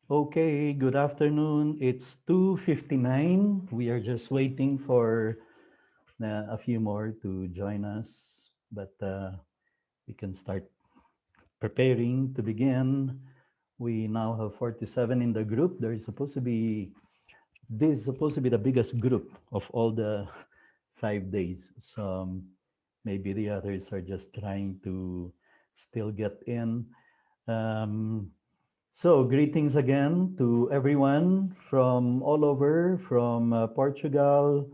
Okay, good afternoon. It's 2:59. We are just waiting for a few more to join us, but we can start preparing to begin. We now have 47 in the group. This is supposed to be the biggest group of all the 5 days. So maybe the others are just trying to still get in. Um, So, greetings again to everyone from all over, from Portugal,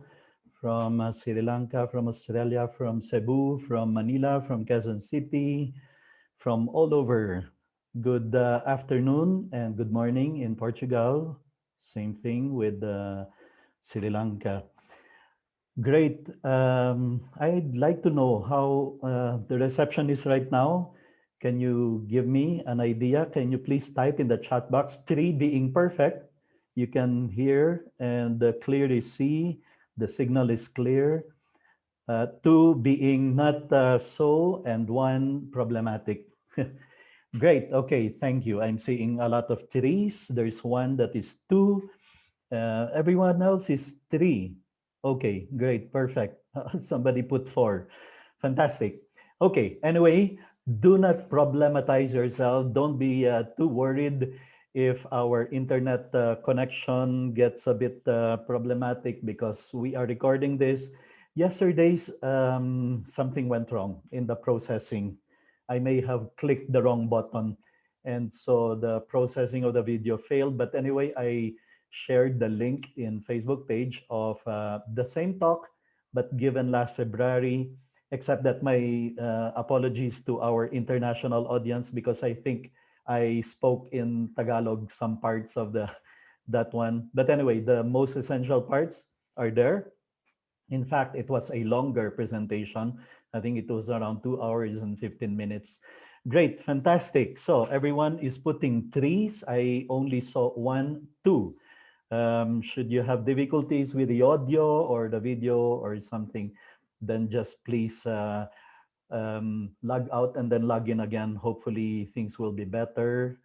from Sri Lanka, from Australia, from Cebu, from Manila, from Quezon City, from all over. Good afternoon and good morning in Portugal. Same thing with Sri Lanka. Great. I'd like to know how the reception is right now. Can you give me an idea? Can you please type in the chat box? Three being perfect. You can hear and clearly see the signal is clear. Two being not so, and one problematic. Great. Okay. Thank you. I'm seeing a lot of threes. There's one that is two. Everyone else is three. Okay, great, perfect. Somebody put four. Fantastic. Okay, anyway, do not problematize yourself. Don't be too worried if our internet connection gets a bit problematic because we are recording this. Yesterday's something went wrong in the processing. I may have clicked the wrong button, and so the processing of the video failed. But anyway, I shared the link in Facebook page of the same talk, but given last February, except that my apologies to our international audience because I think I spoke in Tagalog some parts of the that one. But anyway, the most essential parts are there. In fact, it was a longer presentation. I think it was around 2 hours and 15 minutes. Great, fantastic. So everyone is putting threes. I only saw one, two. Should you have difficulties with the audio or the video or something, then just please log out and then log in again. Hopefully, things will be better.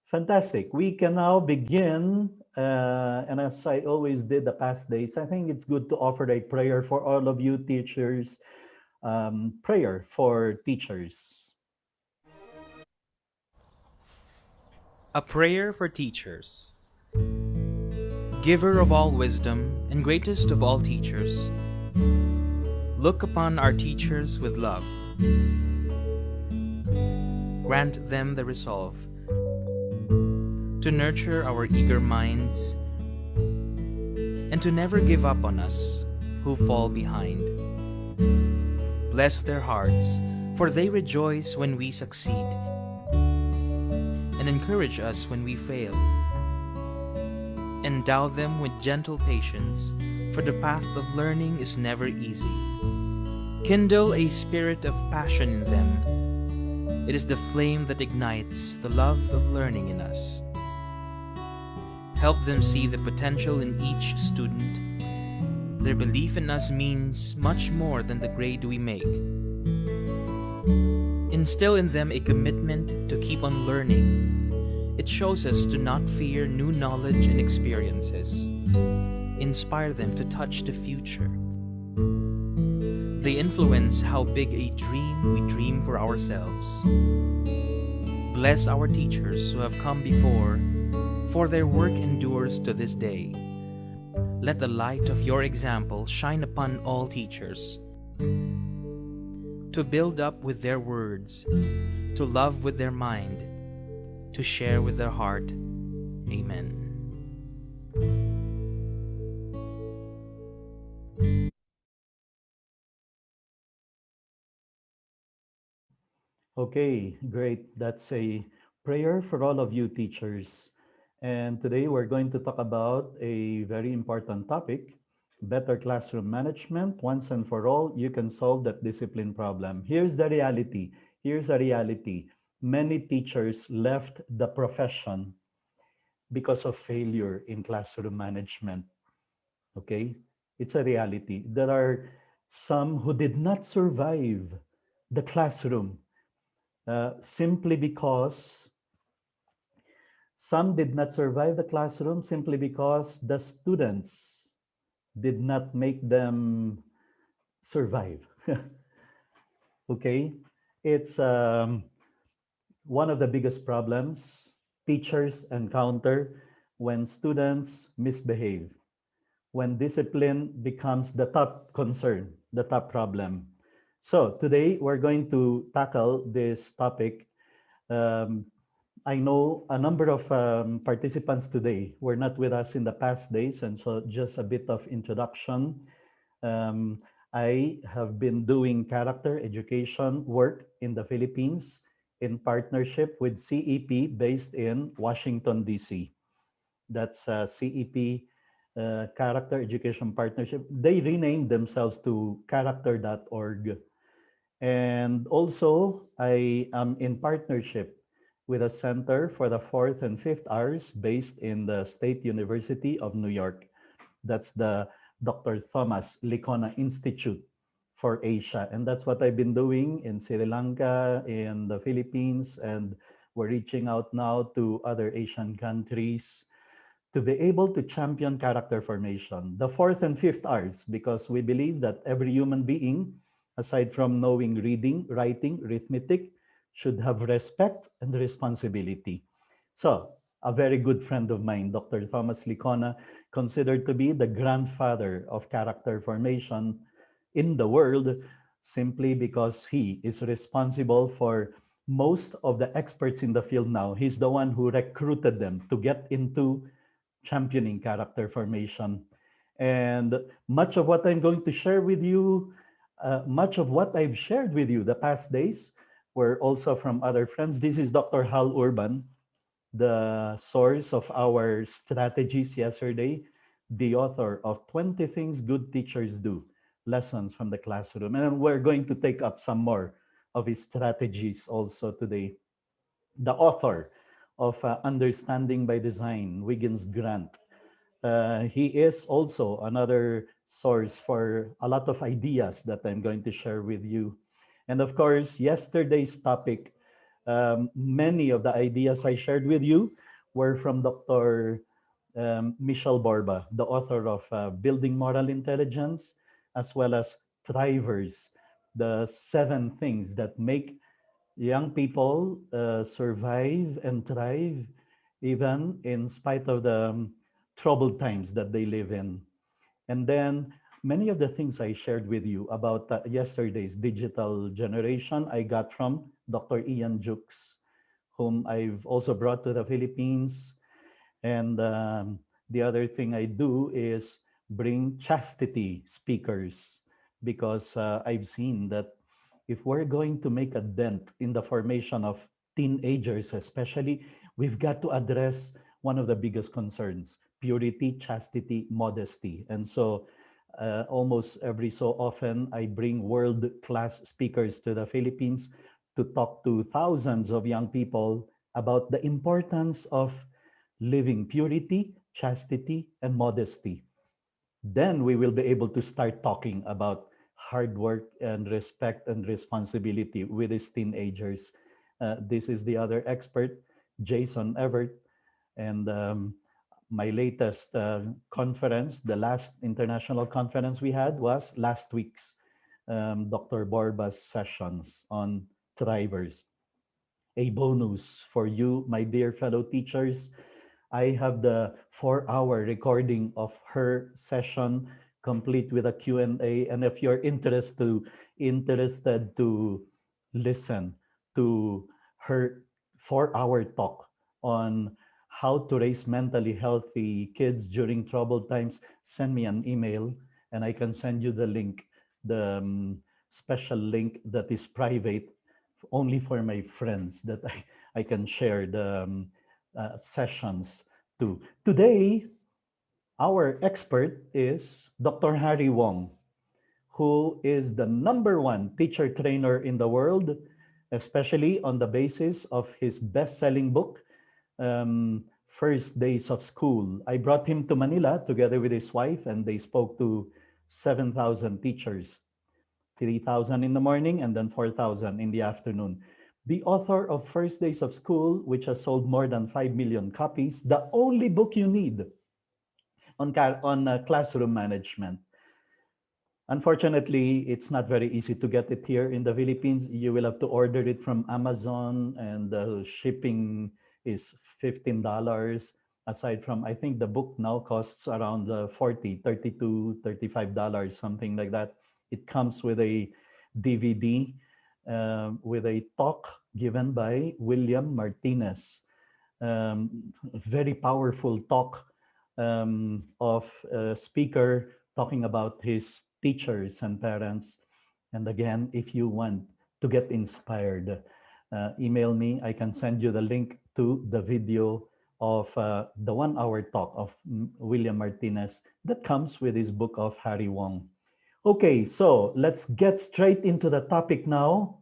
Fantastic. We can now begin. And as I always did the past days, I think it's good to offer a prayer for all of you teachers. Prayer for teachers. A prayer for teachers. Giver of all wisdom and greatest of all teachers, look upon our teachers with love. Grant them the resolve to nurture our eager minds and to never give up on us who fall behind. Bless their hearts, for they rejoice when we succeed and encourage us when we fail. Endow them with gentle patience, for the path of learning is never easy. Kindle a spirit of passion in them. It is the flame that ignites the love of learning in us. Help them see the potential in each student. Their belief in us means much more than the grade we make. Instill in them a commitment to keep on learning. It shows us to not fear new knowledge and experiences. Inspire them to touch the future. They influence how big a dream we dream for ourselves. Bless our teachers who have come before, for their work endures to this day. Let the light of your example shine upon all teachers, to build up with their words, to love with their mind, to share with their heart. Amen. Okay, great. That's a prayer for all of you teachers. And today we're going to talk about a very important topic, better classroom management. Once and for all, you can solve that discipline problem. Here's the reality. Here's a reality. Many teachers left the profession because of failure in classroom management. Okay? It's a reality. There are some who did not survive the classroom simply because Some did not survive the classroom simply because the students did not make them survive. Okay, it's one of the biggest problems teachers encounter when students misbehave, when discipline becomes the top concern, the top problem. So today we're going to tackle this topic. Um, I know a number of participants today were not with us in the past days, and so just a bit of introduction. Um, I have been doing character education work in the Philippines in partnership with CEP based in Washington, D.C. That's CEP, Character Education Partnership. They renamed themselves to character.org. And also, I am in partnership with a center for the fourth and fifth hours based in the State University of New York. That's the Dr. Thomas Licona Institute for Asia. And that's what I've been doing in Sri Lanka, in the Philippines, and we're reaching out now to other Asian countries to be able to champion character formation. The fourth and fifth R's, because we believe that every human being, aside from knowing reading, writing, arithmetic, should have respect and responsibility. So, a very good friend of mine, Dr. Thomas Licona, considered to be the grandfather of character formation in the world simply because he is responsible for most of the experts in the field now. He's the one who recruited them to get into championing character formation. And much of what I'm going to share with you, much of what I've shared with you the past days were also from other friends. This is Dr. Hal Urban, the source of our strategies yesterday, the author of 20 Things Good Teachers Do, Lessons from the Classroom. And we're going to take up some more of his strategies also today. The author of Understanding by Design, Wiggins Grant. He is also another source for a lot of ideas that I'm going to share with you. And of course, yesterday's topic, many of the ideas I shared with you were from Dr. Michelle Borba, the author of Building Moral Intelligence, as well as Thrivers, the 7 things that make young people survive and thrive even in spite of the troubled times that they live in. And then many of the things I shared with you about yesterday's digital generation, I got from Dr. Ian Jukes, whom I've also brought to the Philippines. And the other thing I do is bring chastity speakers because I've seen that if we're going to make a dent in the formation of teenagers, especially, we've got to address one of the biggest concerns: purity, chastity, modesty. And so, almost every so often, I bring world class speakers to the Philippines to talk to thousands of young people about the importance of living purity, chastity, and modesty. Then we will be able to start talking about hard work and respect and responsibility with these teenagers. This is the other expert, Jason Everett, and my latest conference, the last international conference we had was last week's Dr. Borba's sessions on thrivers. A bonus for you, my dear fellow teachers. I have the 4-hour recording of her session complete with a Q&A. And if you're interested to listen to her 4-hour talk on how to raise mentally healthy kids during troubled times, send me an email and I can send you the link, the special link that is private only for my friends that I can share the sessions to. Today, our expert is Dr. Harry Wong, who is the number one teacher trainer in the world, especially on the basis of his best selling book, First Days of School. I brought him to Manila together with his wife, and they spoke to 7,000 teachers, 3,000 in the morning and then 4,000 in the afternoon. The author of First Days of School, which has sold more than 5 million copies, the only book you need on classroom management. Unfortunately, it's not very easy to get it here in the Philippines. You will have to order it from Amazon, and the shipping is $15. Aside from, I think the book now costs around 40, 32, $35, something like that. It comes with a DVD with a talk given by William Martinez, very powerful talk of a speaker talking about his teachers and parents. And again, if you want to get inspired, email me. I can send you the link to the video of the 1 hour talk of William Martinez that comes with his book of Harry Wong. Okay, so let's get straight into the topic now.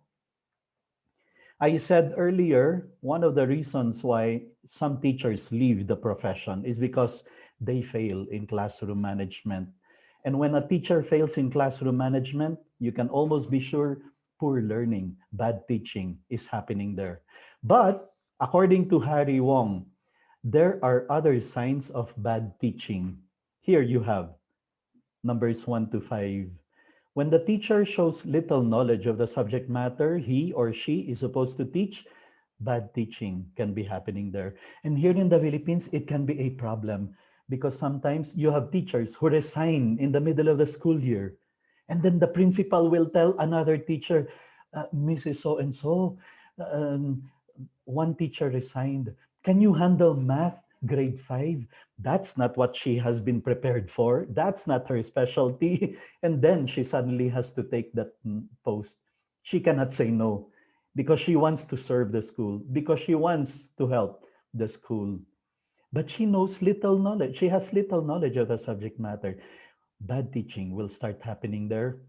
I said earlier, one of the reasons why some teachers leave the profession is because they fail in classroom management. And when a teacher fails in classroom management, you can almost be sure poor learning, bad teaching is happening there. But according to Harry Wong, there are other signs of bad teaching. Here you have numbers 1 to 5. When the teacher shows little knowledge of the subject matter he or she is supposed to teach, bad teaching can be happening there. And here in the Philippines, it can be a problem because sometimes you have teachers who resign in the middle of the school year. And then the principal will tell another teacher, Mrs. So and so, one teacher resigned. Can you handle math grade 5? That's not what she has been prepared for. That's not her specialty. And then she suddenly has to take that post. She cannot say no because she wants to serve the school, because she wants to help the school. But she knows little knowledge. She has little knowledge of the subject matter. Bad teaching will start happening there.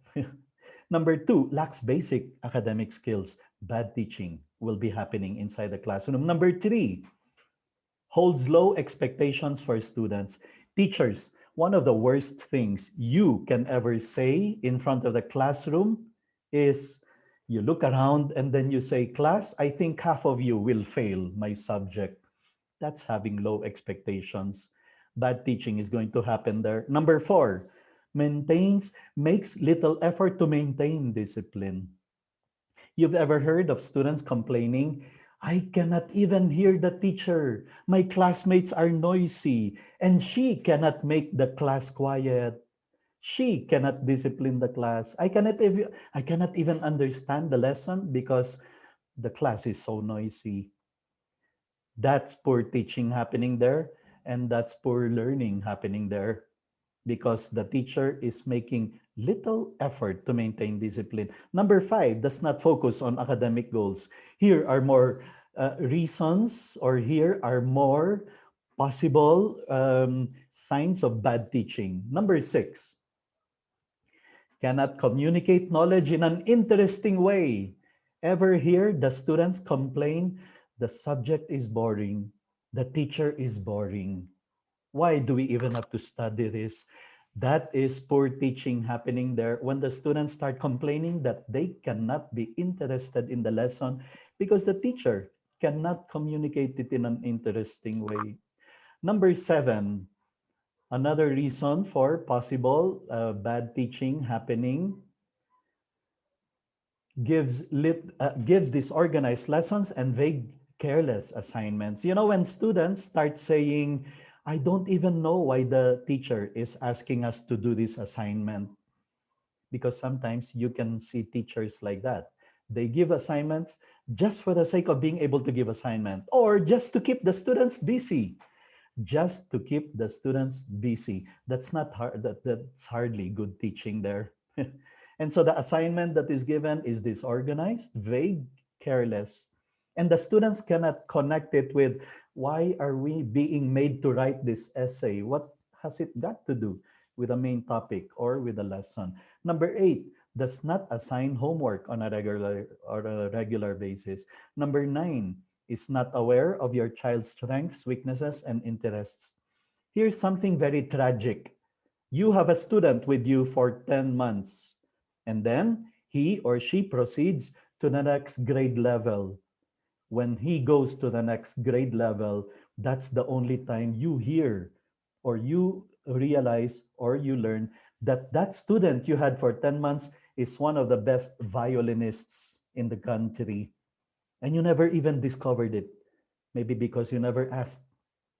Number 2, lacks basic academic skills. Bad teaching will be happening inside the classroom. Number 3, holds low expectations for students. Teachers, one of the worst things you can ever say in front of the classroom is you look around and then you say, class, I think half of you will fail my subject. That's having low expectations. Bad teaching is going to happen there. Number 4, makes little effort to maintain discipline. You've ever heard of students complaining, I cannot even hear the teacher. My classmates are noisy, and she cannot make the class quiet. She cannot discipline the class. I cannot even understand the lesson because the class is so noisy. That's poor teaching happening there, and that's poor learning happening there because the teacher is making little effort to maintain discipline. Number 5, does not focus on academic goals. Here are more reasons, or here are more possible signs of bad teaching. Number 6, cannot communicate knowledge in an interesting way. Ever hear the students complain, the subject is boring, the teacher is boring? Why do we even have to study this? That is poor teaching happening there when the students start complaining that they cannot be interested in the lesson because the teacher cannot communicate it in an interesting way. Number 7, another reason for possible bad teaching happening, gives disorganized lessons and vague, careless assignments. You know, when students start saying, I don't even know why the teacher is asking us to do this assignment, because sometimes you can see teachers like that. They give assignments just for the sake of being able to give assignment, or just to keep the students busy, just to keep the students busy. That's not hard. That's hardly good teaching there. And so the assignment that is given is disorganized, vague, careless. And the students cannot connect it with, why are we being made to write this essay? What has it got to do with the main topic or with the lesson? Number 8, does not assign homework on a regular basis. Number 9, is not aware of your child's strengths, weaknesses, and interests. Here's something very tragic. You have a student with you for 10 months, and then he or she proceeds to the next grade level. When he goes to the next grade level, that's the only time you hear or you realize or you learn that that student you had for 10 months is one of the best violinists in the country, and you never even discovered it. Maybe because you never asked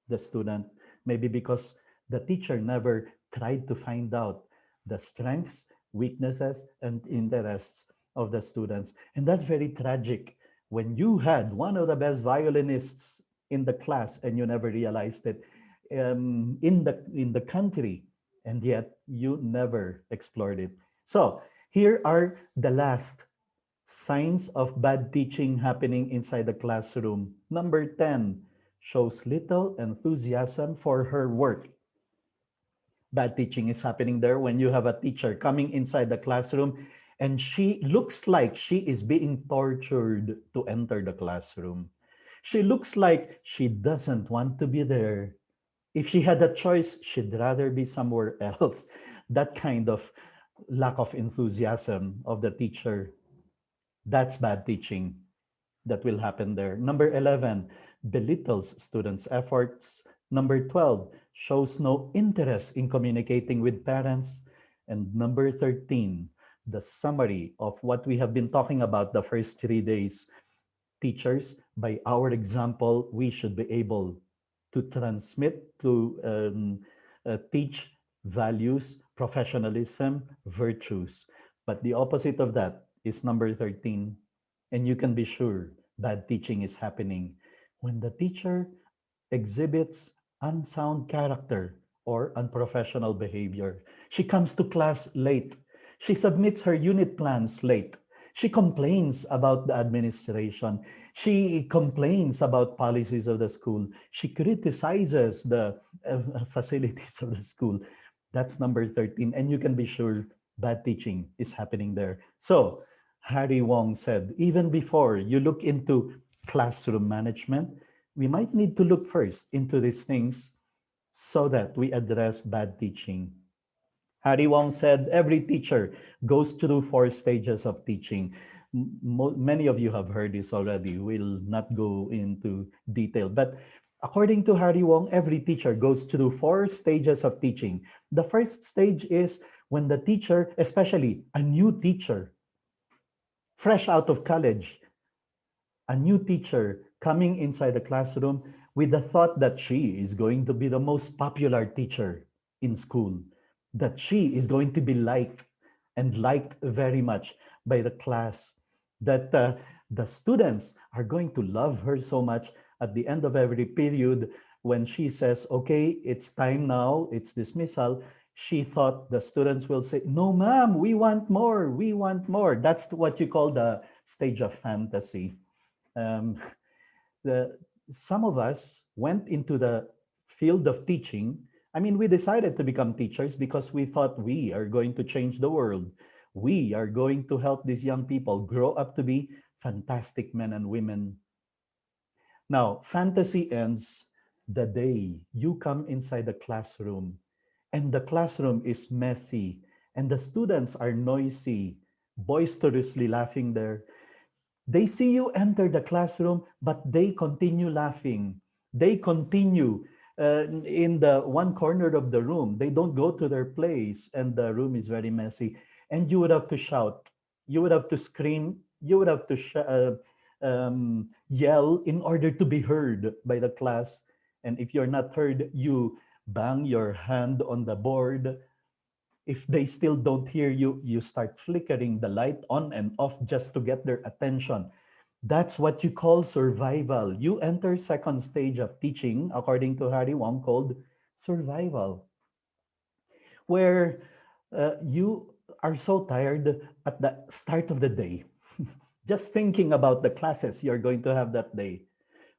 the student, maybe because the teacher never tried to find out the strengths, weaknesses, and interests of the students. And that's very tragic when you had one of the best violinists in the class and you never realized it, in the country, and yet you never explored it. So here are the last signs of bad teaching happening inside the classroom. Number 10, shows little enthusiasm for her work. Bad teaching is happening there when you have a teacher coming inside the classroom and she looks like she is being tortured to enter the classroom. She looks like she doesn't want to be there. If she had a choice, she'd rather be somewhere else. That kind of lack of enthusiasm of the teacher, that's bad teaching that will happen there. Number 11, belittles students' efforts. Number 12, shows no interest in communicating with parents. And number 13, the summary of what we have been talking about the first 3 days. Teachers, by our example, we should be able to transmit, to teach values, professionalism, virtues. But the opposite of that is number 13. And you can be sure bad teaching is happening when the teacher exhibits unsound character or unprofessional behavior. She comes to class late. She submits her unit plans late. She complains about the administration. She complains about policies of the school. She criticizes the facilities of the school. That's number 13. And you can be sure bad teaching is happening there. So, Harry Wong said, even before you look into classroom management, we might need to look first into these things so that we address bad teaching. Harry Wong said every teacher goes through 4 stages of teaching. Many of you have heard this already. We'll not go into detail. But according to Harry Wong, every teacher goes through 4 stages of teaching. The first stage is when the teacher, especially a new teacher, fresh out of college, a new teacher coming inside the classroom with the thought that she is going to be the most popular teacher in school, that she is going to be liked and liked very much by the class, that the students are going to love her so much at the end of every period when she says, okay, it's time now, it's dismissal. She thought the students will say, no, ma'am, we want more, we want more. That's what you call the stage of fantasy. um, the Some of us went into the field of teaching. I mean, we decided to become teachers because we thought we are going to change the world. We are going to help these young people grow up to be fantastic men and women. Now, fantasy ends the day you come inside the classroom and the classroom is messy and the students are noisy, boisterously laughing there. They see you enter the classroom, but they continue laughing. They continue in the one corner of the room. They don't go to their place, and the room is very messy. And you would have to shout, you would have to scream, you would have to yell in order to be heard by the class. And if you're not heard, you bang your hand on the board. If they still don't hear you, you start flickering the light on and off just to get their attention. That's what you call survival. You enter second stage of teaching, according to Harry Wong, called survival, where you are so tired at the start of the day, just thinking about the classes you're going to have that day,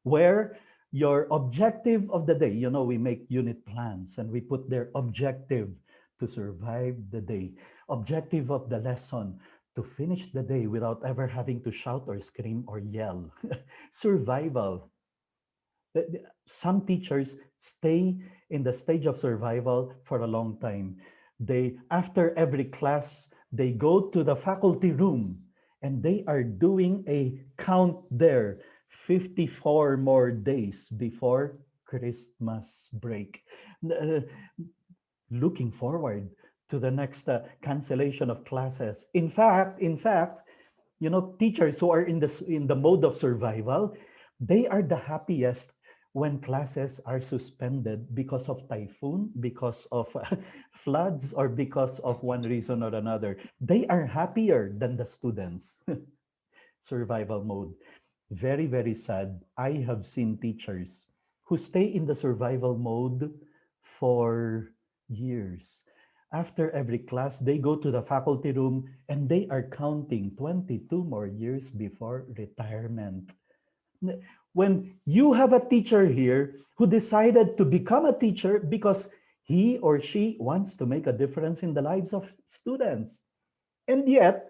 where your objective of the day, we make unit plans and we put their objective to survive the day, objective of the lesson to finish the day without ever having to shout or scream or yell. Survival. Some teachers stay in the stage of survival for a long time. They, after every class, they go to the faculty room and they are doing a count there. 54 more days before Christmas break. Uh, Looking forward to the next cancellation of classes. In fact, teachers who are in the mode of survival, they are the happiest when classes are suspended because of typhoon, because of floods, or because of one reason or another. They are happier than the students. Survival mode. Very, very sad. I have seen teachers who stay in the survival mode for years. After every class, they go to the faculty room and they are counting 22 more years before retirement. When you have a teacher here who decided to become a teacher because he or she wants to make a difference in the lives of students. And yet,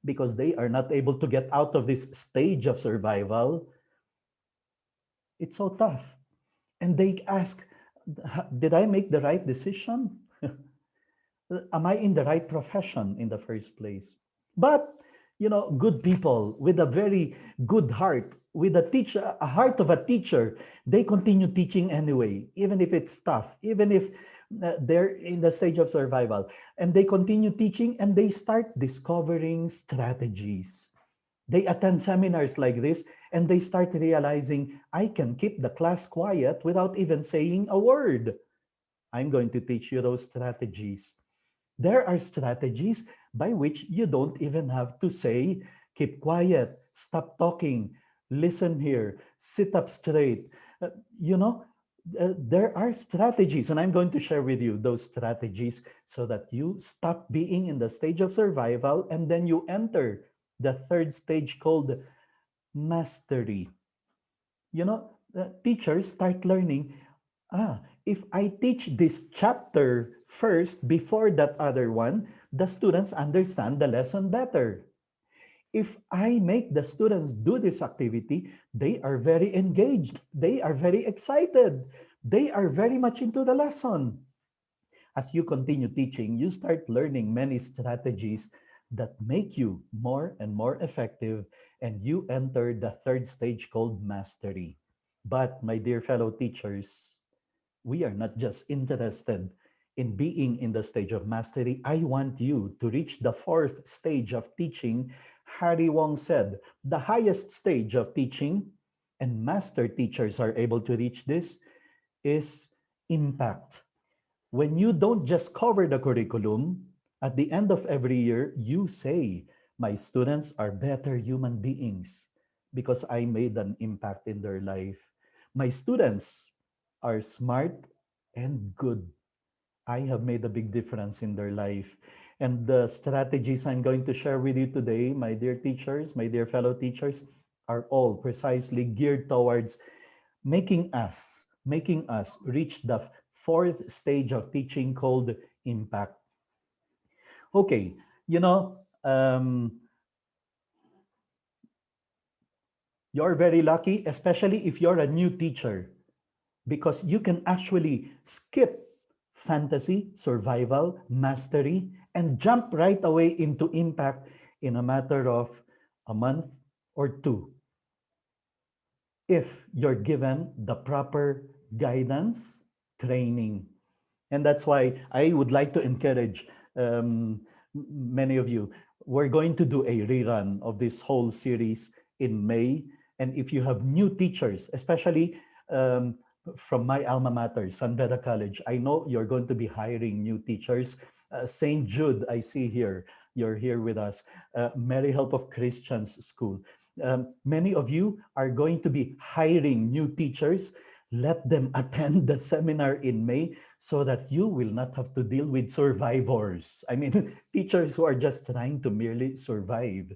because they are not able to get out of this stage of survival, it's so tough. And they ask, did I make the right decision? Am I in the right profession in the first place? But, good people with a very good heart, with a heart of a teacher, they continue teaching anyway, even if it's tough, even if they're in the stage of survival. And they continue teaching and they start discovering strategies. They attend seminars like this and they start realizing I can keep the class quiet without even saying a word. I'm going to teach you those strategies. There are strategies by which you don't even have to say, keep quiet, stop talking, listen here, sit up straight. Uh, you know, there are strategies, and I'm going to share with you those strategies so that you stop being in the stage of survival and then you enter the third stage called mastery. Teachers start learning, if I teach this chapter first before that other one, the students understand the lesson better. If I make the students do this activity, they are very engaged, they are very excited, they are very much into the lesson. As you continue teaching, you start learning many strategies that make you more and more effective, and you enter the third stage called mastery. But, my dear fellow teachers, we are not just interested in being in the stage of mastery. I want you to reach the fourth stage of teaching. Harry Wong said, the highest stage of teaching, and master teachers are able to reach this, is impact. When you don't just cover the curriculum, at the end of every year, you say, my students are better human beings because I made an impact in their life. My students are smart and good. I have made a big difference in their life. And the strategies I'm going to share with you today, my dear teachers, my dear fellow teachers, are all precisely geared towards making us reach the fourth stage of teaching called impact. Okay, you're very lucky, especially if you're a new teacher, because you can actually skip fantasy, survival, mastery, and jump right away into impact in a matter of a month or two if you're given the proper guidance, training. And that's why I would like to encourage many of you. We're going to do a rerun of this whole series in May. And if you have new teachers, especially from my alma mater, San Beda College, I know you're going to be hiring new teachers. St. Jude, I see here, you're here with us. Mary Help of Christians School. Many of you are going to be hiring new teachers. Let them attend the seminar in May so that you will not have to deal with survivors. I mean, teachers who are just trying to merely survive.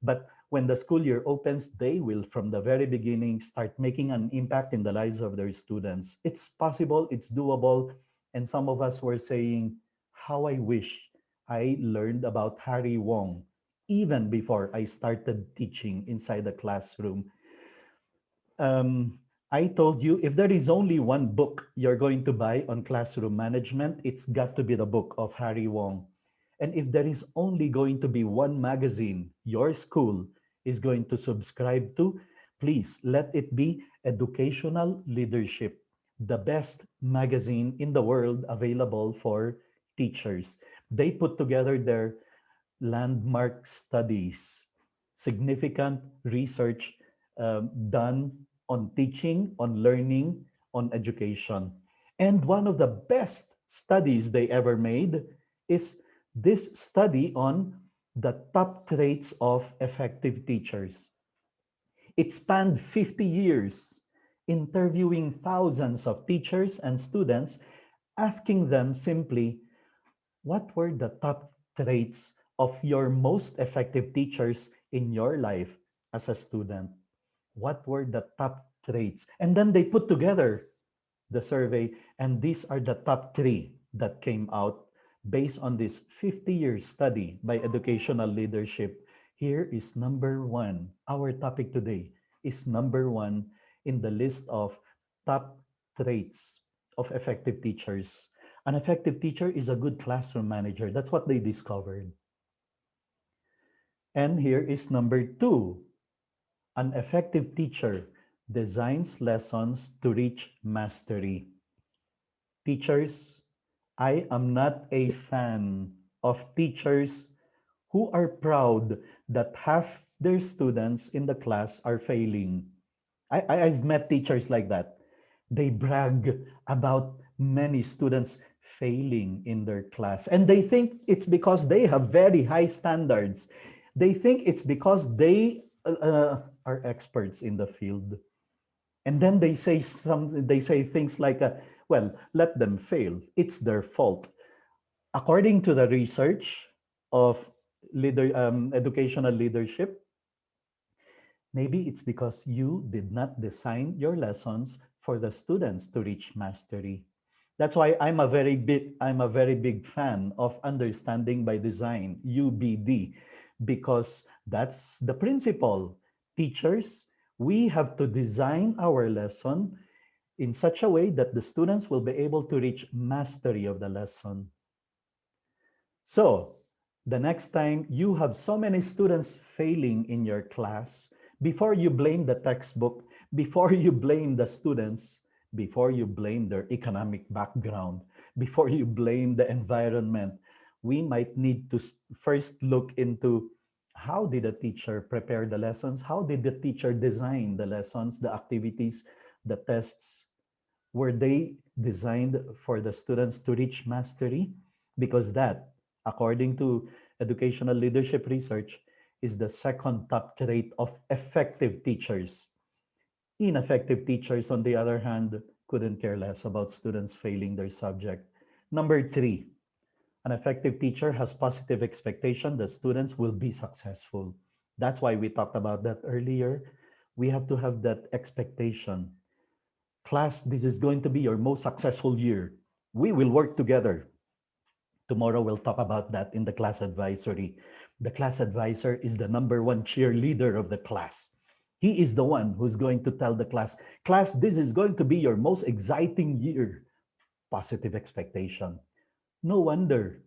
But when the school year opens, they will, from the very beginning, start making an impact in the lives of their students. It's possible, it's doable. And some of us were saying, how I wish I learned about Harry Wong even before I started teaching inside the classroom. um, I told you if there is only one book you're going to buy on classroom management, it's got to be the book of Harry Wong. And if there is only going to be one magazine your school is going to subscribe to, please let it be Educational Leadership, the best magazine in the world available for teachers. They put together their landmark studies, significant research done on teaching, on learning, on education. And one of the best studies they ever made is this study on the top traits of effective teachers. It spanned 50 years, interviewing thousands of teachers and students, asking them simply, what were the top traits of your most effective teachers in your life as a student? What were the top traits? And then they put together the survey, and these are the top three that came out based on this 50-year study by Educational Leadership. Here is number one. Our topic today is number one in the list of top traits of effective teachers. An effective teacher is a good classroom manager. That's what they discovered. And here is number two. An effective teacher designs lessons to reach mastery. Teachers, I am not a fan of teachers who are proud that half their students in the class are failing. I've met teachers like that. They brag about many students failing in their class. And they think it's because they have very high standards. They think it's because they are experts in the field. And then they say things like, well, let them fail. It's their fault. According to the research of educational leadership, maybe it's because you did not design your lessons for the students to reach mastery. That's why I'm a very big fan of understanding by design, UBD, because that's the principle. Teachers, we have to design our lesson in such a way that the students will be able to reach mastery of the lesson. So, the next time you have so many students failing in your class, before you blame the textbook, before you blame the students, before you blame their economic background, before you blame the environment, we might need to first look into how did the teacher prepare the lessons? How did the teacher design the lessons, the activities, the tests? Were they designed for the students to reach mastery? Because that, according to educational leadership research, is the second top trait of effective teachers. Ineffective teachers, on the other hand, couldn't care less about students failing their subject. Number three, an effective teacher has positive expectation that students will be successful. That's why we talked about that earlier. We have to have that expectation. Class, this is going to be your most successful year. We will work together. Tomorrow we'll talk about that in the class advisory. The class advisor is the number one cheerleader of the class. He is the one who's going to tell the class, this is going to be your most exciting year. Positive expectation. No wonder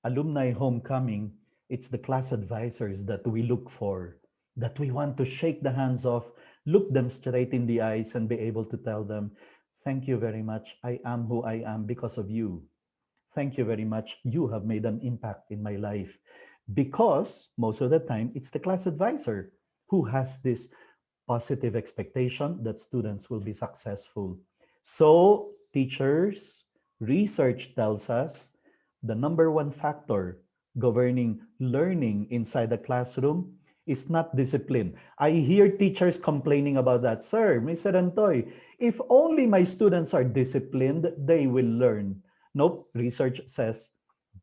alumni homecoming, it's the class advisors that we look for, that we want to shake the hands of, look them straight in the eyes, and be able to tell them, thank you very much. I am who I am because of you. Thank you very much. You have made an impact in my life. Because most of the time, it's the class advisor who has this positive expectation that students will be successful. So, teachers, research tells us the number one factor governing learning inside the classroom is not discipline. I hear teachers complaining about that. Sir, Mr. Antoy, if only my students are disciplined, they will learn. Nope, research says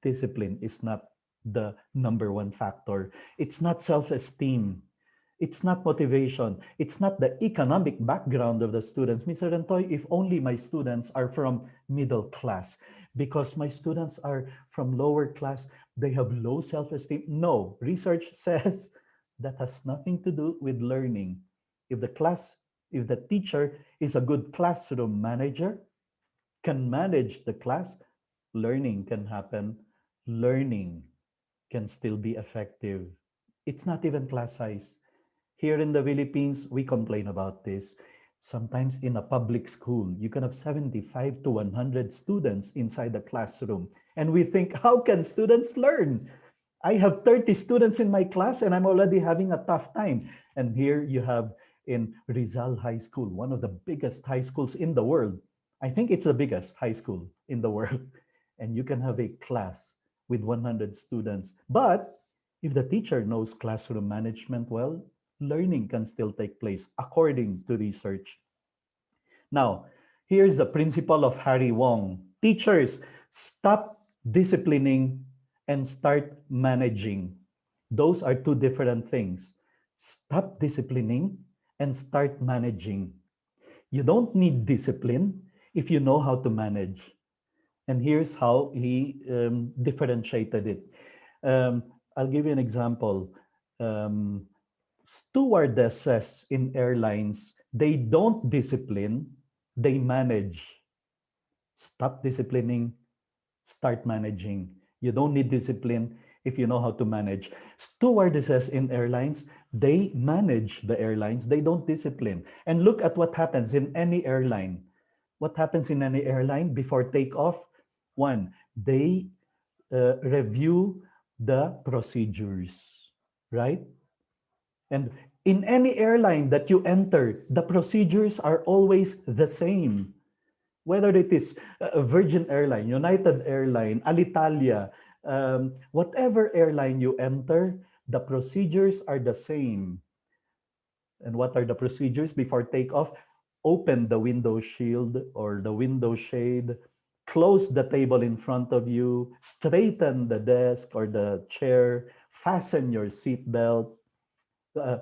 discipline is not the number one factor. It's not self esteem. It's not motivation. It's not the economic background of the students. Mr. Rentoy, if only my students are from middle class, because my students are from lower class, they have low self esteem. No, research says that has nothing to do with learning. If the class, if the teacher is a good classroom manager, can manage the class, learning can happen. Learning can still be effective. It's not even class size. Here in the Philippines, we complain about this. Sometimes in a public school, you can have 75 to 100 students inside the classroom. And we think, how can students learn? I have 30 students in my class and I'm already having a tough time. And here you have in Rizal High School, one of the biggest high schools in the world. I think it's the biggest high school in the world. And you can have a class with 100 students. But if the teacher knows classroom management well, learning can still take place according to research. Now, here's the principle of Harry Wong. Teachers, stop disciplining and start managing. Those are two different things. Stop disciplining and start managing. You don't need discipline if you know how to manage. And here's how he differentiated it. Um, I'll give you an example. Um, Stewardesses in airlines, they don't discipline, they manage. Stop disciplining, start managing. You don't need discipline if you know how to manage. Stewardesses in airlines, they manage the airlines, they don't discipline. And look at what happens in any airline. What happens in any airline before takeoff? One, they review the procedures, right? And in any airline that you enter, the procedures are always the same. Whether it is a Virgin Airline, United Airline, Alitalia, whatever airline you enter, the procedures are the same. And what are the procedures before takeoff? Open the window shield or the window shade, close the table in front of you, straighten the desk or the chair, fasten your seat belt, uh,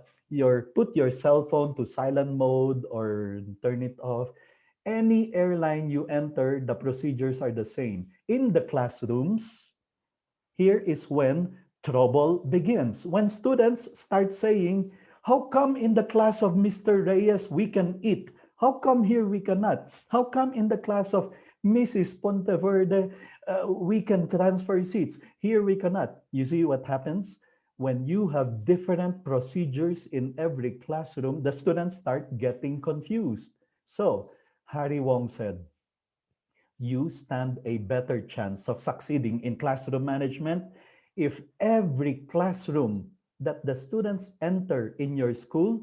put your cell phone to silent mode or turn it off. Any airline you enter, the procedures are the same. In the classrooms, here is when trouble begins. When students start saying, how come in the class of Mr. Reyes we can eat? How come here we cannot? How come in the class of Mrs. Ponteverde we can transfer seats? Here we cannot. You see what happens? When you have different procedures in every classroom, the students start getting confused. So, Harry Wong said, you stand a better chance of succeeding in classroom management if every classroom that the students enter in your school,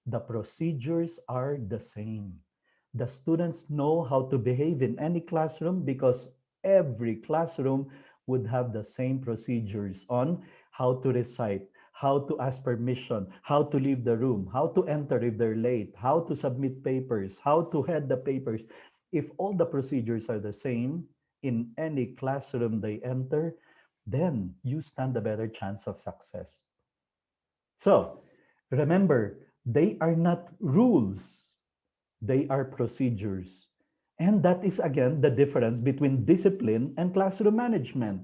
the procedures are the same. The students know how to behave in any classroom because every classroom would have the same procedures on how to recite, how to ask permission, how to leave the room, how to enter if they're late, how to submit papers, how to head the papers. If all the procedures are the same in any classroom they enter, then you stand a better chance of success. So remember, they are not rules, they are procedures. And that is again the difference between discipline and classroom management.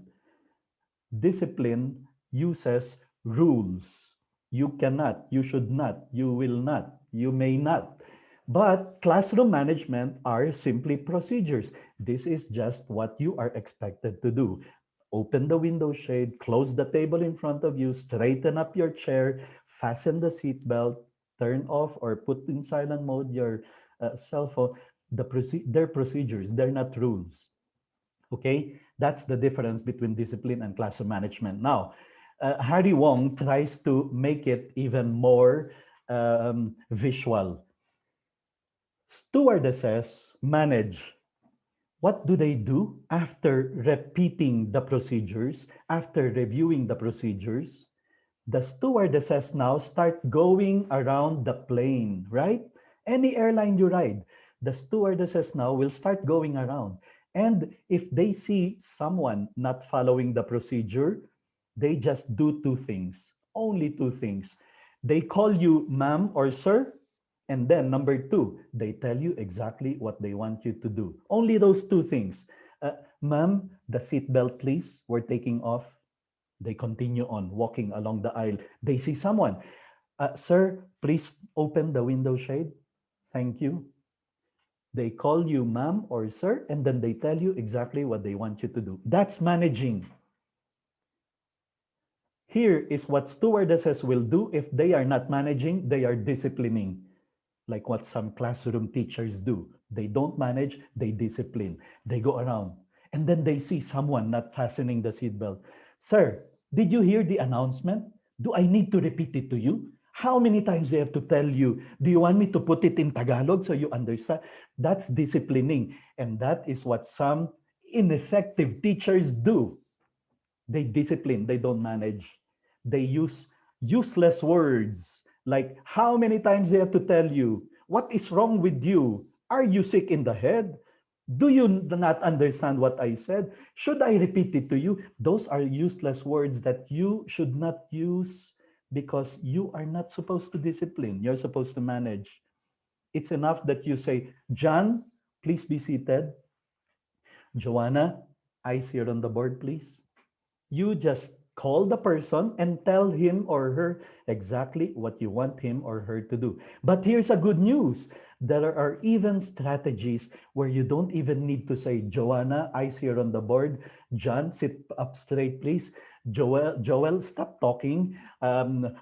Discipline uses rules. You cannot, you should not, you will not, you may not. But classroom management are simply procedures. This is just what you are expected to do. Open the window shade, close the table in front of you, straighten up your chair, fasten the seat belt, turn off or put in silent mode your cell phone. They're procedures, they're not rules. Okay, that's the difference between discipline and classroom management. Now, Harry Wong tries to make it even more visual. Stewardesses manage. What do they do after repeating the procedures, after reviewing the procedures? The stewardesses now start going around the plane, right? Any airline you ride, the stewardesses now will start going around. And if they see someone not following the procedure, they just do two things, only two things. They call you ma'am or sir, and then number two, they tell you exactly what they want you to do. Only those two things. Ma'am, the seatbelt, please. We're taking off. They continue on walking along the aisle. They see someone. Sir, please open the window shade. Thank you. They call you ma'am or sir, and then they tell you exactly what they want you to do. That's managing. Here is what stewardesses will do if they are not managing, they are disciplining, like what some classroom teachers do. They don't manage, they discipline. They go around and then they see someone not fastening the seatbelt. Sir, did you hear the announcement? Do I need to repeat it to you? How many times do I have to tell you? Do you want me to put it in Tagalog so you understand? That's disciplining. And that is what some ineffective teachers do. They discipline, they don't manage. They use useless words like how many times they have to tell you, what is wrong with you? Are you sick in the head? Do you not understand what I said? Should I repeat it to you? Those are useless words that you should not use because you are not supposed to discipline. You're supposed to manage. It's enough that you say, John, please be seated. Joanna, eyes here on the board, please. You just call the person and tell him or her exactly what you want him or her to do. But here's a good news. There are even strategies where you don't even need to say, Joanna, eyes here on the board. John, sit up straight, please. Joel, stop talking.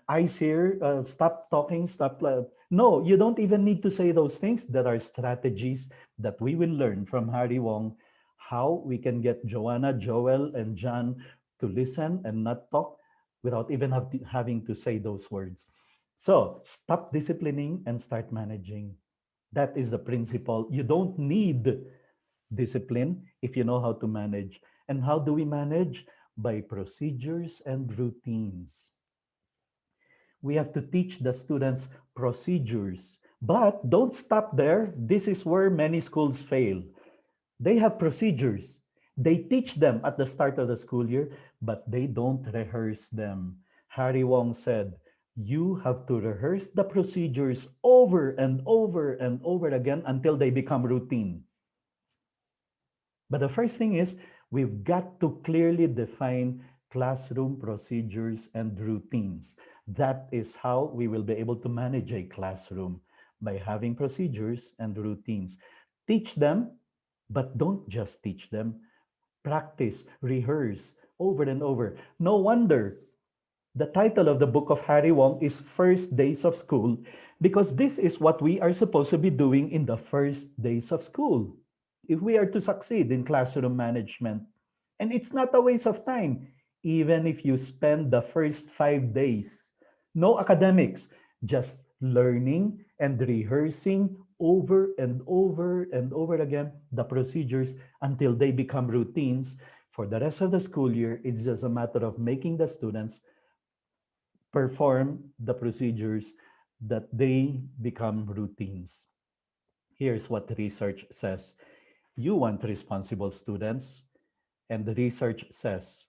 Eyes here, stop talking, stop. No, you don't even need to say those things. There are strategies that we will learn from Harry Wong how we can get Joanna, Joel, and John to listen and not talk without even having to say those words. So stop disciplining and start managing. That is the principle. You don't need discipline if you know how to manage. And how do we manage? By procedures and routines. We have to teach the students procedures. But don't stop there. This is where many schools fail. They have procedures. They teach them at the start of the school year, but they don't rehearse them. Harry Wong said, you have to rehearse the procedures over and over and over again until they become routine. But the first thing is, we've got to clearly define classroom procedures and routines. That is how we will be able to manage a classroom by having procedures and routines. Teach them, but don't just teach them. Practice, rehearse over and over. No wonder the title of the book of Harry Wong is First Days of School, because this is what we are supposed to be doing in the first days of school if we are to succeed in classroom management. And it's not a waste of time, even if you spend the first 5 days. No academics, just learning and rehearsing over and over and over again the procedures until they become routines. For the rest of the school year, it's just a matter of making the students perform the procedures that they become routines. Here's what the research says. You want responsible students, and the research says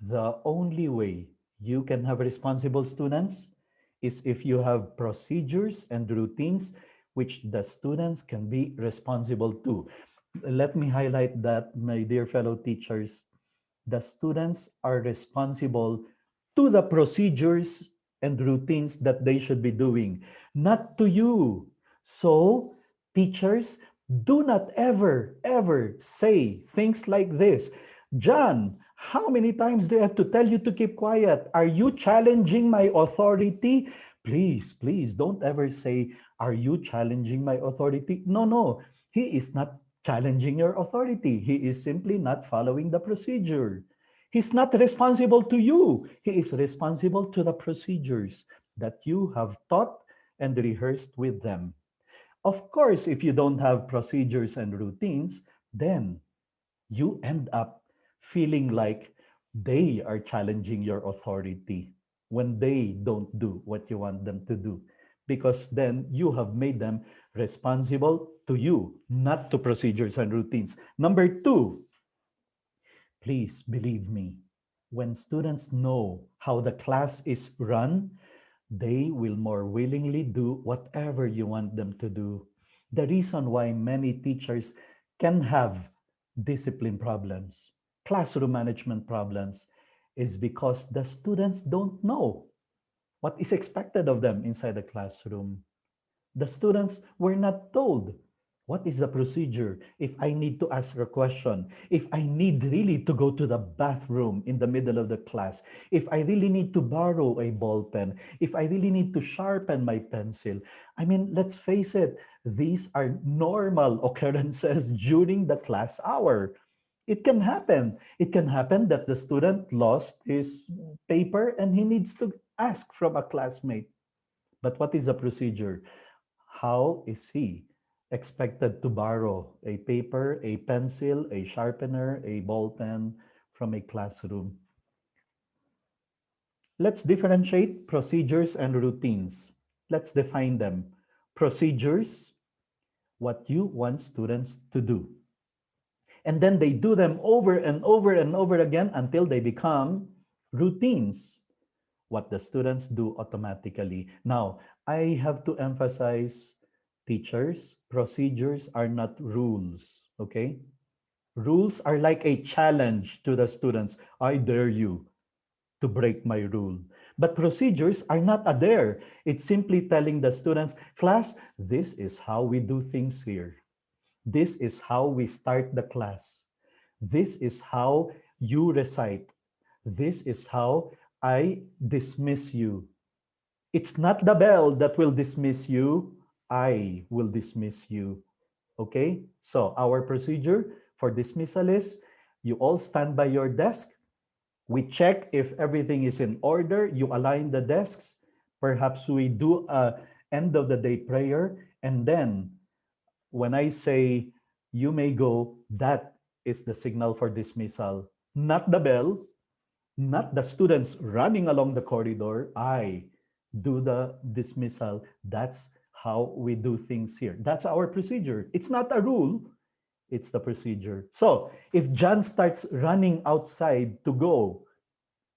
the only way you can have responsible students is if you have procedures and routines which the students can be responsible to. Let me highlight that, my dear fellow teachers. The students are responsible to the procedures and routines that they should be doing, not to you. So, teachers, do not ever, ever say things like this. John, how many times do I have to tell you to keep quiet? Are you challenging my authority? Please, please don't ever say, are you challenging my authority? No, no. He is not challenging your authority. He is simply not following the procedure. He's not responsible to you. He is responsible to the procedures that you have taught and rehearsed with them. Of course, if you don't have procedures and routines, then you end up feeling like they are challenging your authority when they don't do what you want them to do. Because then you have made them responsible to you, not to procedures and routines. Number two, please believe me, when students know how the class is run, they will more willingly do whatever you want them to do. The reason why many teachers can have discipline problems, classroom management problems, is because the students don't know what is expected of them inside the classroom. The students were not told What is the procedure if I need to ask a question? If I need really to go to the bathroom in the middle of the class? If I really need to borrow a ball pen? If I really need to sharpen my pencil? I mean, let's face it, these are normal occurrences during the class hour. It can happen. It can happen that the student lost his paper and he needs to ask from a classmate. But what is the procedure? How is he expected to borrow a paper, a pencil, a sharpener, a ball pen from a classroom? Let's differentiate procedures and routines. Let's define them. Procedures, what you want students to do. And then they do them over and over and over again until they become routines, what the students do automatically. Now, I have to emphasize, teachers, procedures are not rules, okay? Rules are like a challenge to the students. I dare you to break my rule. But procedures are not a dare. It's simply telling the students, class, this is how we do things here. This is how we start the class. This is how you recite. This is how I dismiss you. It's not the bell that will dismiss you. I will dismiss you. Okay? So, our procedure for dismissal is you all stand by your desk. We check if everything is in order. You align the desks. Perhaps we do a end of the day prayer. And then when I say you may go, that is the signal for dismissal. Not the bell, not the students running along the corridor. I do the dismissal. That's how we do things here. That's our procedure. It's not a rule, it's the procedure. So if John starts running outside to go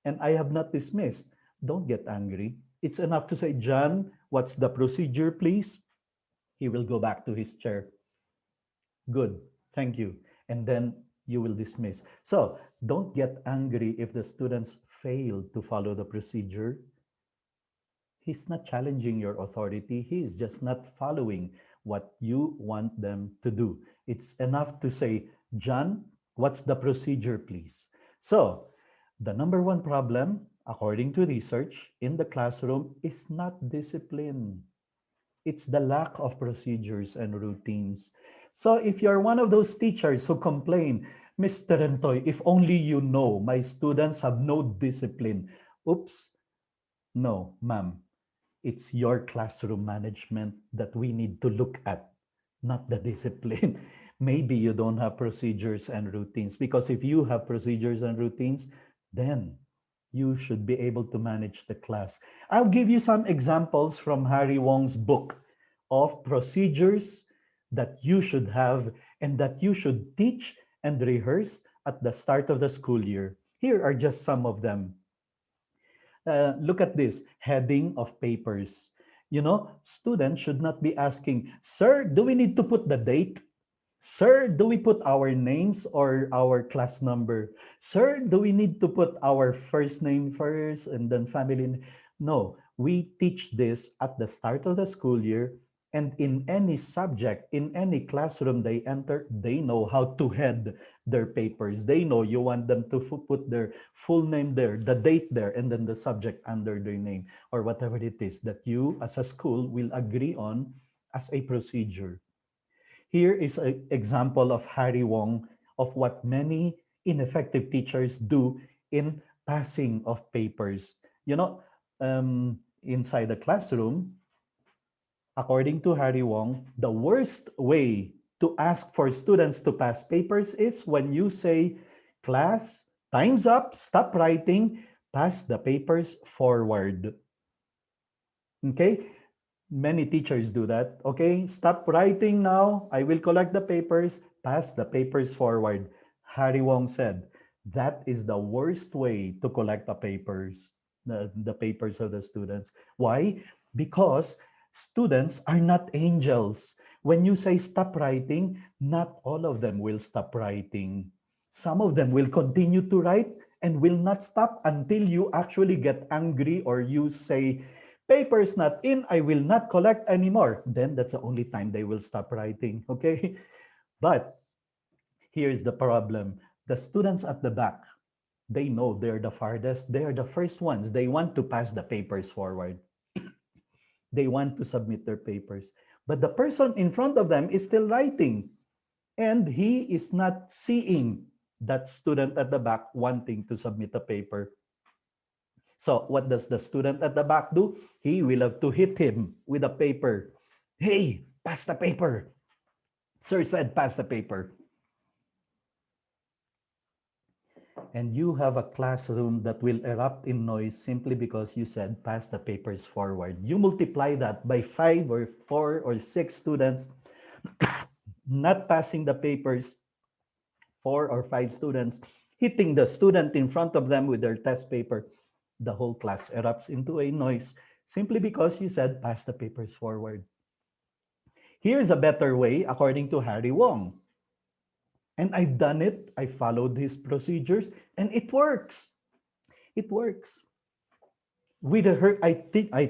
and I have not dismissed, don't get angry. It's enough to say, John, what's the procedure, please? He will go back to his chair. Good, thank you. And then you will dismiss. So don't get angry if the students fail to follow the procedure. He's not challenging your authority. He's just not following what you want them to do. It's enough to say, John, what's the procedure, please? So, the number one problem, according to research, in the classroom is not discipline. It's the lack of procedures and routines. So if you're one of those teachers who complain, Mr. Rentoy, if only you know my students have no discipline. Oops, no, ma'am. It's your classroom management that we need to look at, not the discipline. Maybe you don't have procedures and routines, because if you have procedures and routines, then you should be able to manage the class. I'll give you some examples from Harry Wong's book of procedures that you should have and that you should teach and rehearse at the start of the school year. Here are just some of them. Look at this heading of papers. You know, students should not be asking, Sir, do we need to put the date? Sir, do we put our names or our class number? Sir, do we need to put our first name first and then family? No, we teach this at the start of the school year. And in any subject, in any classroom they enter, they know how to head their papers. They know you want them to put their full name there, the date there, and then the subject under their name, or whatever it is that you as a school will agree on as a procedure. Here is an example of Harry Wong of what many ineffective teachers do in passing of papers. You know, inside the classroom, according to Harry Wong, the worst way to ask for students to pass papers is when you say, class, time's up, stop writing, pass the papers forward. Okay? Many teachers do that. Okay, stop writing now. I will collect the papers, pass the papers forward. Harry Wong said, that is the worst way to collect the papers, the papers of the students. Why? Because students are not angels. When you say stop writing, not all of them will stop writing. Some of them will continue to write and will not stop until you actually get angry or you say, Paper's not in, I will not collect anymore. Then that's the only time they will stop writing. Okay. But here's the problem. The students at the back, they know they're the farthest. They're the first ones. They want to pass the papers forward. They want to submit their papers. But the person in front of them is still writing, and he is not seeing that student at the back wanting to submit a paper. So what does the student at the back do? He will have to hit him with a paper. Hey, pass the paper. Sir said, pass the paper. And you have a classroom that will erupt in noise simply because you said, pass the papers forward. You multiply that by 5 or 4 or 6 students not passing the papers, 4 or 5 students hitting the student in front of them with their test paper. The whole class erupts into a noise simply because you said, pass the papers forward. Here's a better way, according to Harry Wong. And I've done it. I followed his procedures, and it works. It works. I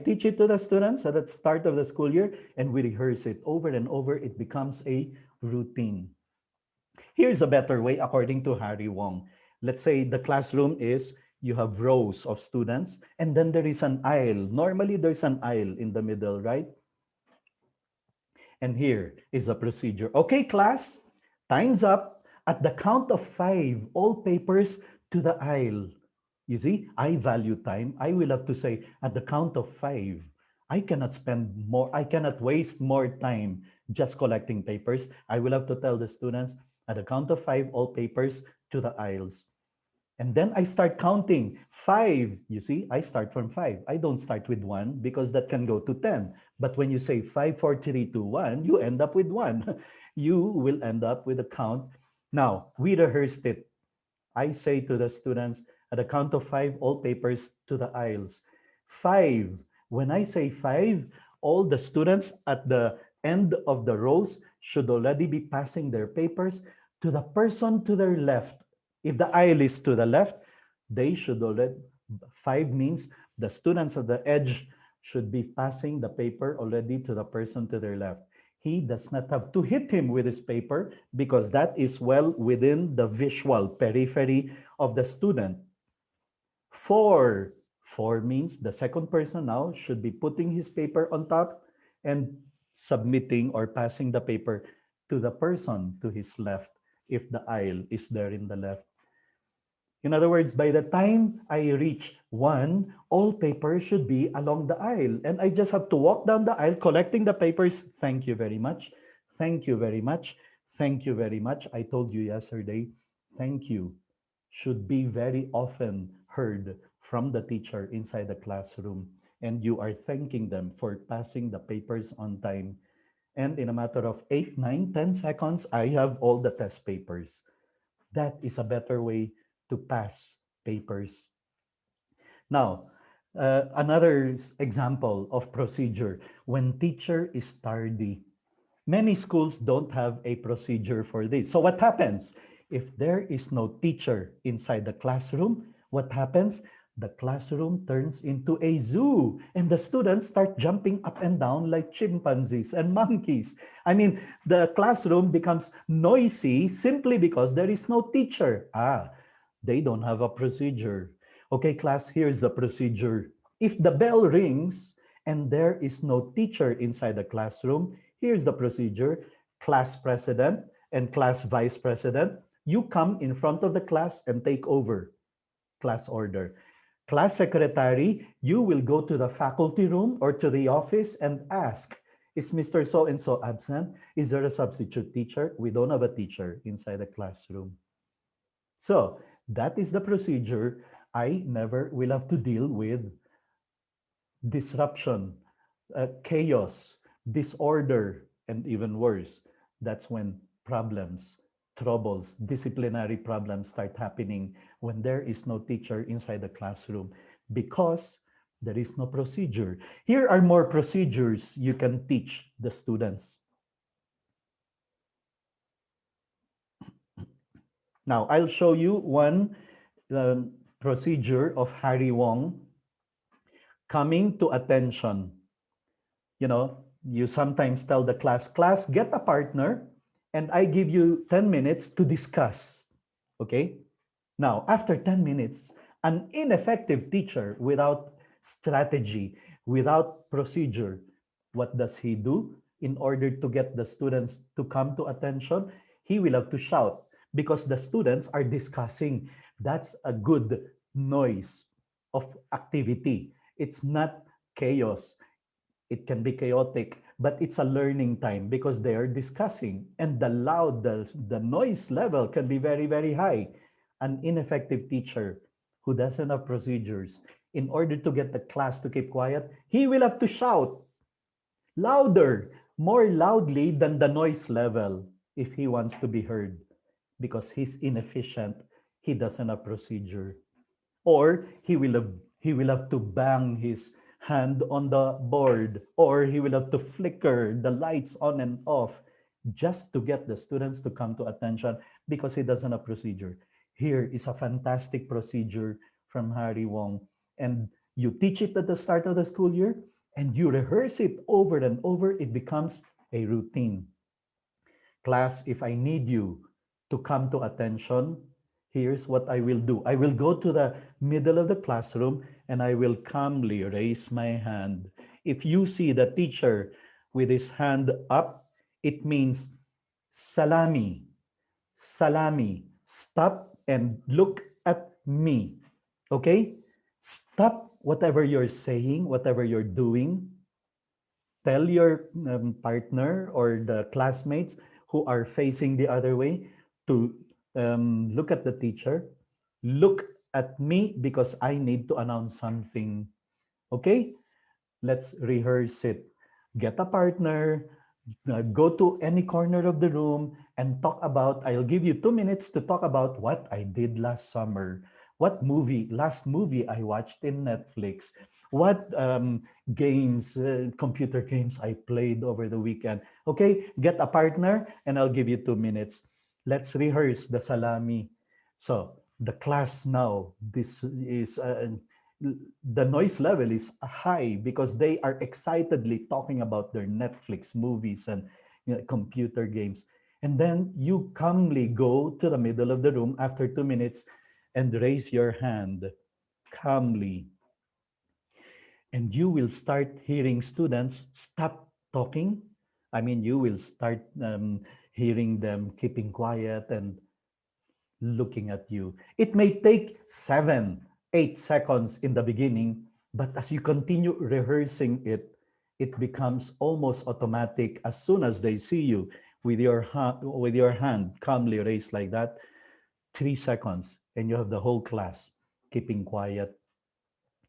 teach it to the students at the start of the school year, and we rehearse it over and over. It becomes a routine. Here's a better way, according to Harry Wong. Let's say the classroom is you have rows of students, and then there is an aisle. Normally, there's an aisle in the middle, right? And here is the procedure. Okay, class, time's up. At the count of 5, all papers to the aisle. You see, I value time. I will have to say, at the count of 5, I cannot spend more, I cannot waste more time just collecting papers. I will have to tell the students, at the count of 5, all papers to the aisles. And then I start counting 5. You see, I start from 5. I don't start with 1 because that can go to 10. But when you say 5, 4, 3, 2, 1, you end up with 1. You will end up with a count. Now, we rehearsed it. I say to the students, at the count of 5, all papers to the aisles. 5. When I say 5, all the students at the end of the rows should already be passing their papers to the person to their left. If the aisle is to the left, they should already, 5 means the students at the edge should be passing the paper already to the person to their left. He does not have to hit him with his paper because that is well within the visual periphery of the student. 4. 4 means the second person now should be putting his paper on top and submitting or passing the paper to the person to his left if the aisle is there in the left. In other words, by the time I reach 1, all papers should be along the aisle. And I just have to walk down the aisle collecting the papers. Thank you very much. Thank you very much. Thank you very much. I told you yesterday, thank you should be very often heard from the teacher inside the classroom. And you are thanking them for passing the papers on time. And in a matter of 8, 9, 10 seconds, I have all the test papers. That is a better way to pass papers. Now, another example of procedure when teacher is tardy. Many schools don't have a procedure for this. So what happens? If there is no teacher inside the classroom, what happens? The classroom turns into a zoo and the students start jumping up and down like chimpanzees and monkeys. I mean, the classroom becomes noisy simply because there is no teacher. They don't have a procedure. Okay, class, here's the procedure. If the bell rings and there is no teacher inside the classroom, here's the procedure. Class president and class vice president, you come in front of the class and take over class order. Class secretary, you will go to the faculty room or to the office and ask, is Mr. So and so absent? Is there a substitute teacher? We don't have a teacher inside the classroom. So that is the procedure. I never will have to deal with disruption, chaos, disorder, and even worse. That's when problems, troubles, disciplinary problems start happening when there is no teacher inside the classroom because there is no procedure. Here are more procedures you can teach the students. Now, I'll show you one procedure of Harry Wong. Coming to attention. You sometimes tell the class, get a partner, and I give you 10 minutes to discuss. Okay? Now, after 10 minutes, an ineffective teacher without strategy, without procedure, what does he do in order to get the students to come to attention? He will have to shout because the students are discussing. That's a good noise of activity. It's not chaos. It can be chaotic, but it's a learning time because they are discussing, and the noise level can be very, very high. An ineffective teacher who doesn't have procedures, in order to get the class to keep quiet, he will have to shout louder, more loudly than the noise level if he wants to be heard, because he's inefficient. He doesn't have procedure, or he will have to bang his hand on the board, or he will have to flicker the lights on and off just to get the students to come to attention because he doesn't have procedure. Here is a fantastic procedure from Harry Wong, and you teach it at the start of the school year and you rehearse it over and over. It becomes a routine. Class, if I need you to come to attention, here's what I will do. I will go to the middle of the classroom and I will calmly raise my hand. If you see the teacher with his hand up, it means salami, salami. Stop and look at me. Okay? Stop whatever you're saying, whatever you're doing. Tell your partner or the classmates who are facing the other way to look at the teacher, look at me because I need to announce something. Okay, let's rehearse it. Get a partner, go to any corner of the room and talk about. I'll give you 2 minutes to talk about what I did last summer, last movie I watched in Netflix, what games, computer games I played over the weekend. Okay, get a partner and I'll give you 2 minutes. Let's rehearse the salami. So the class now, this is the noise level is high because they are excitedly talking about their Netflix movies and computer games. And then you calmly go to the middle of the room after 2 minutes and raise your hand calmly. And you will start hearing students stop talking. I mean, you will start hearing them keeping quiet and looking at you. It may take 7, 8 seconds in the beginning, but as you continue rehearsing it, it becomes almost automatic. As soon as they see you with your hand calmly raised like that, 3 seconds, and you have the whole class keeping quiet.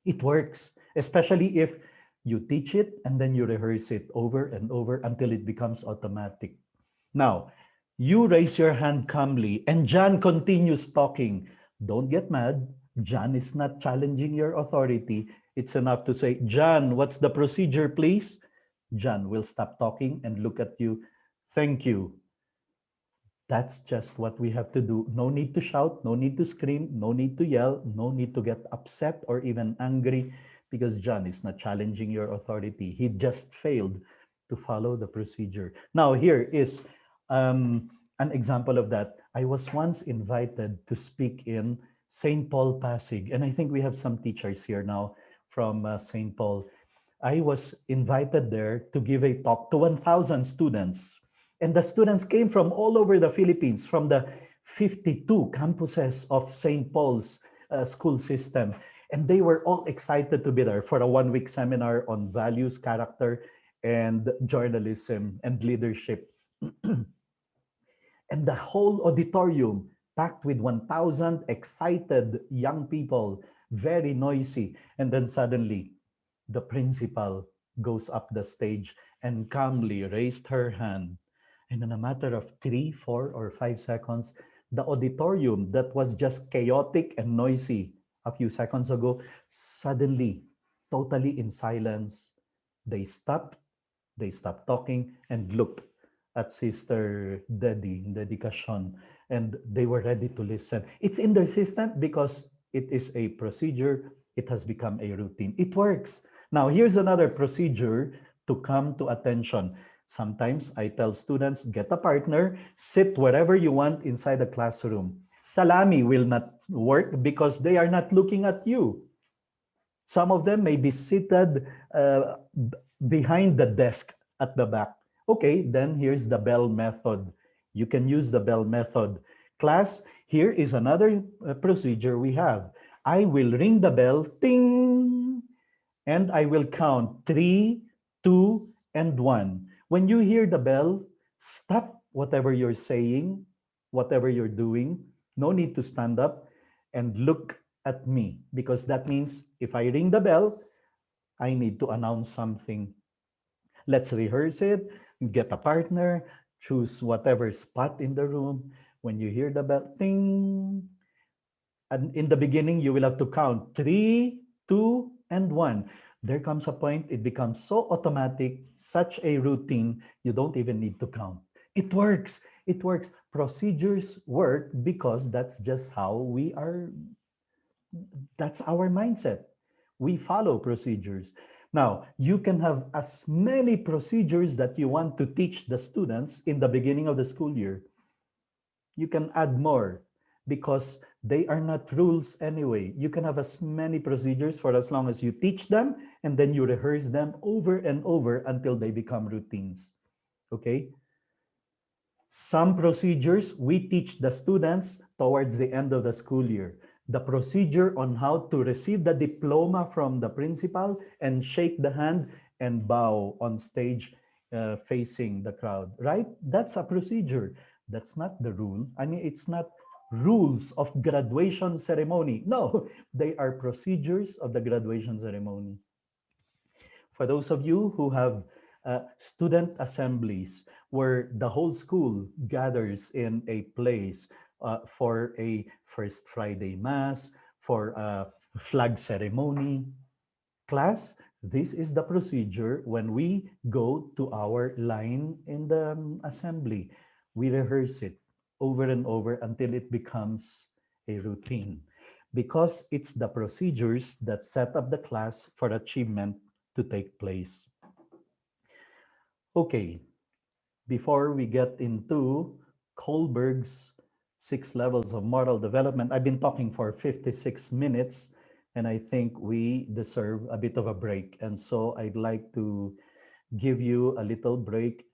It works, especially if you teach it and then you rehearse it over and over until it becomes automatic. Now, you raise your hand calmly, and John continues talking. Don't get mad. John is not challenging your authority. It's enough to say, John, what's the procedure, please? John will stop talking and look at you. Thank you. That's just what we have to do. No need to shout, no need to scream, no need to yell, no need to get upset or even angry because John is not challenging your authority. He just failed to follow the procedure. Now, here is an example of that. I was once invited to speak in St. Paul Pasig, and I think we have some teachers here now from St. Paul. I was invited there to give a talk to 1,000 students. And the students came from all over the Philippines, from the 52 campuses of St. Paul's school system. And they were all excited to be there for a 1 week seminar on values, character, and journalism and leadership. And the whole auditorium packed with 1,000 excited young people, very noisy. And then suddenly, the principal goes up the stage and calmly raised her hand. And in a matter of 3, 4, or 5 seconds, the auditorium that was just chaotic and noisy a few seconds ago, suddenly, totally in silence, they stopped, they stopped talking and looked at Sister Dedication, and they were ready to listen. It's in their system because it is a procedure, it has become a routine. It works. Now, here's another procedure to come to attention. Sometimes I tell students, get a partner, sit wherever you want inside the classroom. Salami will not work because they are not looking at you. Some of them may be seated behind the desk at the back. Okay, then here's the bell method. You can use the bell method. Class, here is another procedure we have. I will ring the bell, ting, and I will count three, two, and one. When you hear the bell, stop whatever you're saying, whatever you're doing. No need to stand up and look at me because that means if I ring the bell, I need to announce something. Let's rehearse it, get a partner, choose whatever spot in the room. When you hear the bell, ting, and in the beginning, you will have to count three, two, and one. There comes a point, it becomes so automatic, such a routine, you don't even need to count. It works. It works. Procedures work because that's just how we are, that's our mindset. We follow procedures. Now, you can have as many procedures that you want to teach the students in the beginning of the school year. You can add more because they are not rules anyway. You can have as many procedures for as long as you teach them and then you rehearse them over and over until they become routines. Okay? Some procedures we teach the students towards the end of the school year. The procedure on how to receive the diploma from the principal and shake the hand and bow on stage facing the crowd, right? That's a procedure. That's not the rule. I mean, it's not rules of graduation ceremony. No, they are procedures of the graduation ceremony. For those of you who have student assemblies where the whole school gathers in a place for a first Friday Mass, for a flag ceremony, class, this is the procedure when we go to our line in the assembly. We rehearse it over and over until it becomes a routine because it's the procedures that set up the class for achievement to take place. Okay, before we get into Kohlberg's 6 levels of moral development, I've been talking for 56 minutes and I think we deserve a bit of a break. And so I'd like to give you a little break.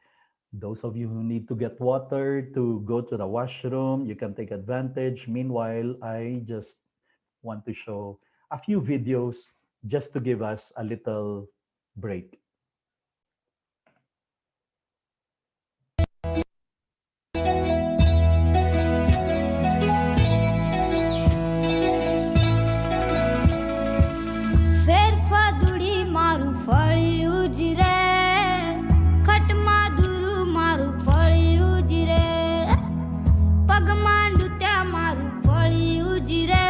Those of you who need to get water, to go to the washroom, you can take advantage. Meanwhile, I just want to show a few videos just to give us a little break. ફેરફાદુડી મારું ફળિયું જ રે ખટમાં દૂરું મારું ફળિયું જ રે પગમાં ડૂત્યા મારું ફળિયું જ રે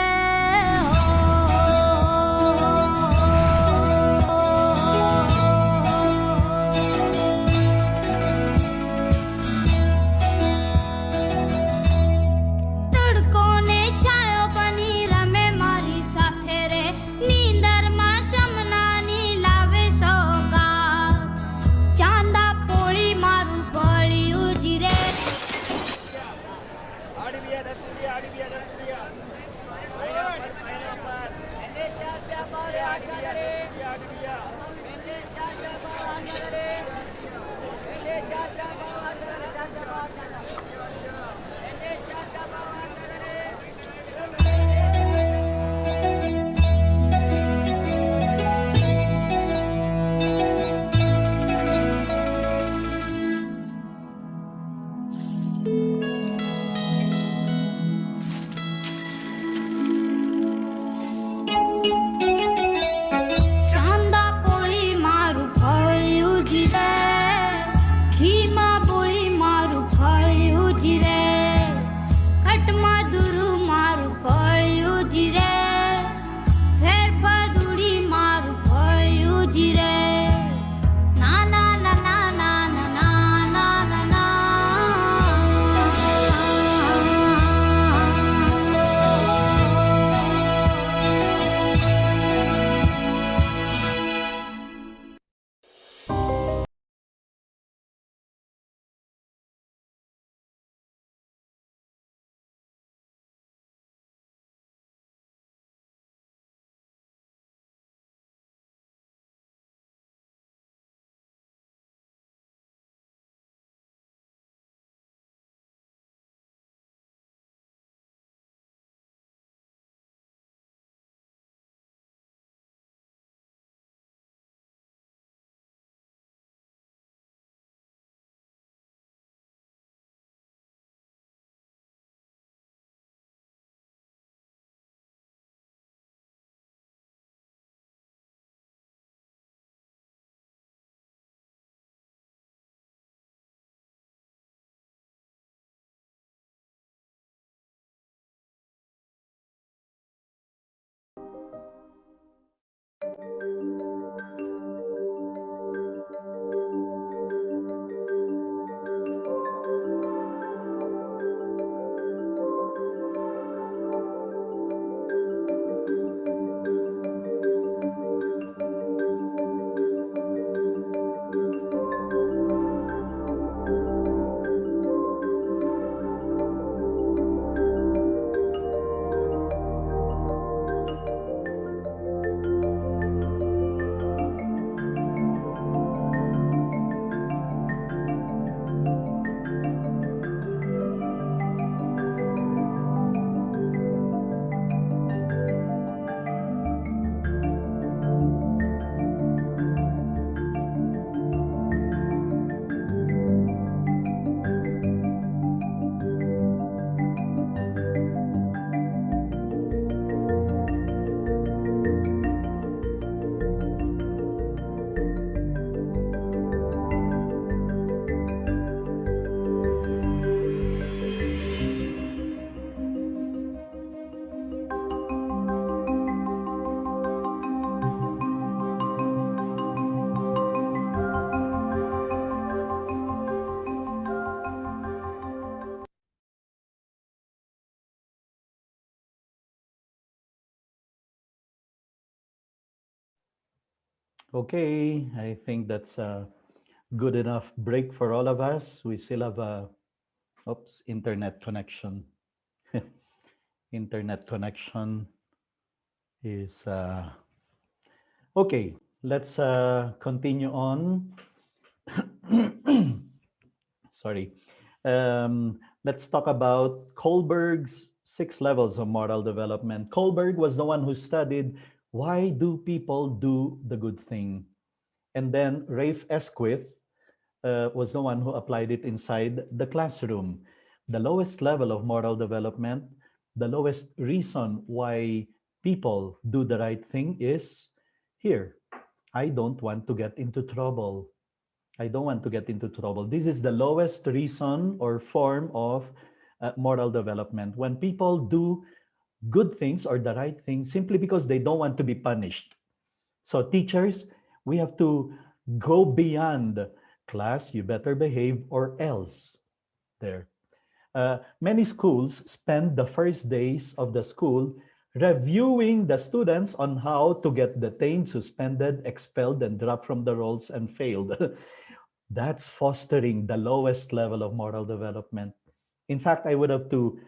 Okay, I think that's a good enough break for all of us. We still have a, oops, internet connection. Internet connection is, okay. Let's continue on. Sorry. Let's talk about Kohlberg's six levels of moral development. Kohlberg was the one who studied why do people do the good thing, and then Rafe Esquith was the one who applied it inside the classroom. The lowest level of moral development, the lowest reason why people do the right thing is here. I don't want to get into trouble. I don't want to get into trouble. This is the lowest reason or form of moral development. When people do good things or the right thing simply because they don't want to be punished. So, teachers, we have to go beyond class, you better behave or else. There. Many schools spend the first days of the school reviewing the students on how to get detained, suspended, expelled, and dropped from the rolls and failed. That's fostering the lowest level of moral development. In fact, I would have to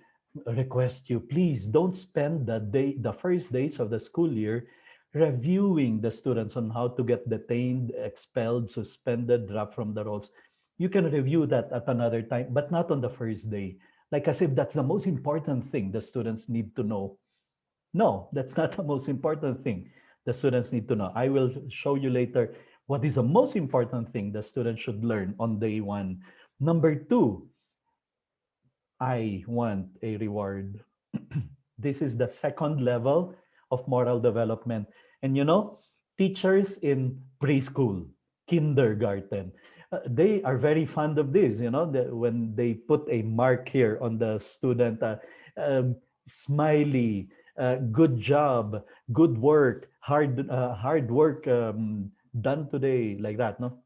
request you, please don't spend the first days of the school year reviewing the students on how to get detained, expelled, suspended, dropped from the rolls. You can review that at another time, but not on the first day. Like as if that's the most important thing the students need to know. No, that's not the most important thing the students need to know. I will show you later what is the most important thing the students should learn on day one. Number two, I want a reward. This is the second level of moral development. And teachers in preschool, kindergarten, they are very fond of this, when they put a mark here on the student, smiley, good job, good work, hard work done today, like that, no?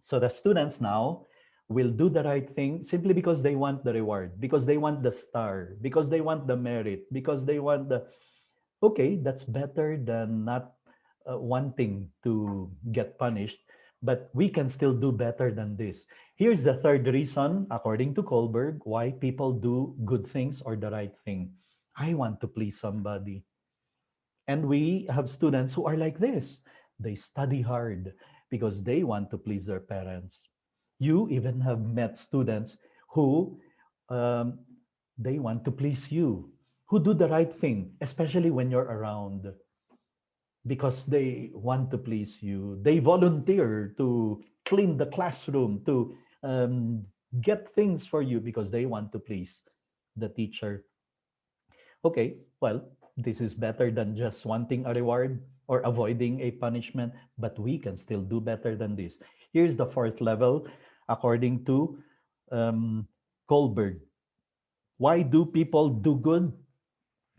So the students now will do the right thing simply because they want the reward, because they want the star, because they want the merit, because they want the, okay, that's better than not wanting to get punished, but we can still do better than this. Here's the third reason, according to Kohlberg, why people do good things or the right thing. I want to please somebody. And we have students who are like this. They study hard because they want to please their parents. You even have met students who um, they want to please you, who do the right thing, especially when you're around, because they want to please you. They volunteer to clean the classroom, to um, get things for you because they want to please the teacher. Okay, well, this is better than just wanting a reward or avoiding a punishment, but we can still do better than this. Here's the fourth level, according to um, Kohlberg. Why do people do good?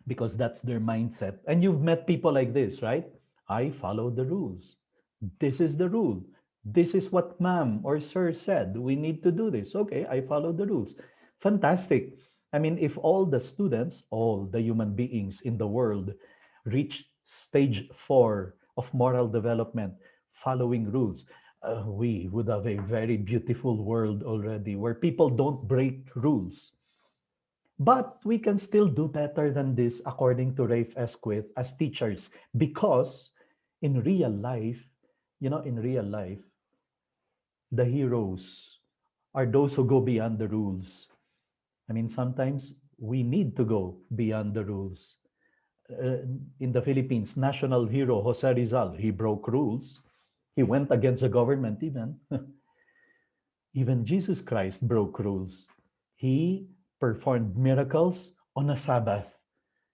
Because that's their mindset. And you've met people like this, right? I follow the rules. This is the rule. This is what ma'am or sir said. We need to do this. Okay, I follow the rules. Fantastic. I mean, if all the students, all the human beings in the world reach stage 4 of moral development, following rules, we would have a very beautiful world already where people don't break rules. But we can still do better than this, according to Rafe Esquith, as teachers, because in real life, in real life, the heroes are those who go beyond the rules. I mean, sometimes we need to go beyond the rules. In the Philippines, national hero Jose Rizal, he broke rules. He went against the government even. Even Jesus Christ broke rules. He performed miracles on a Sabbath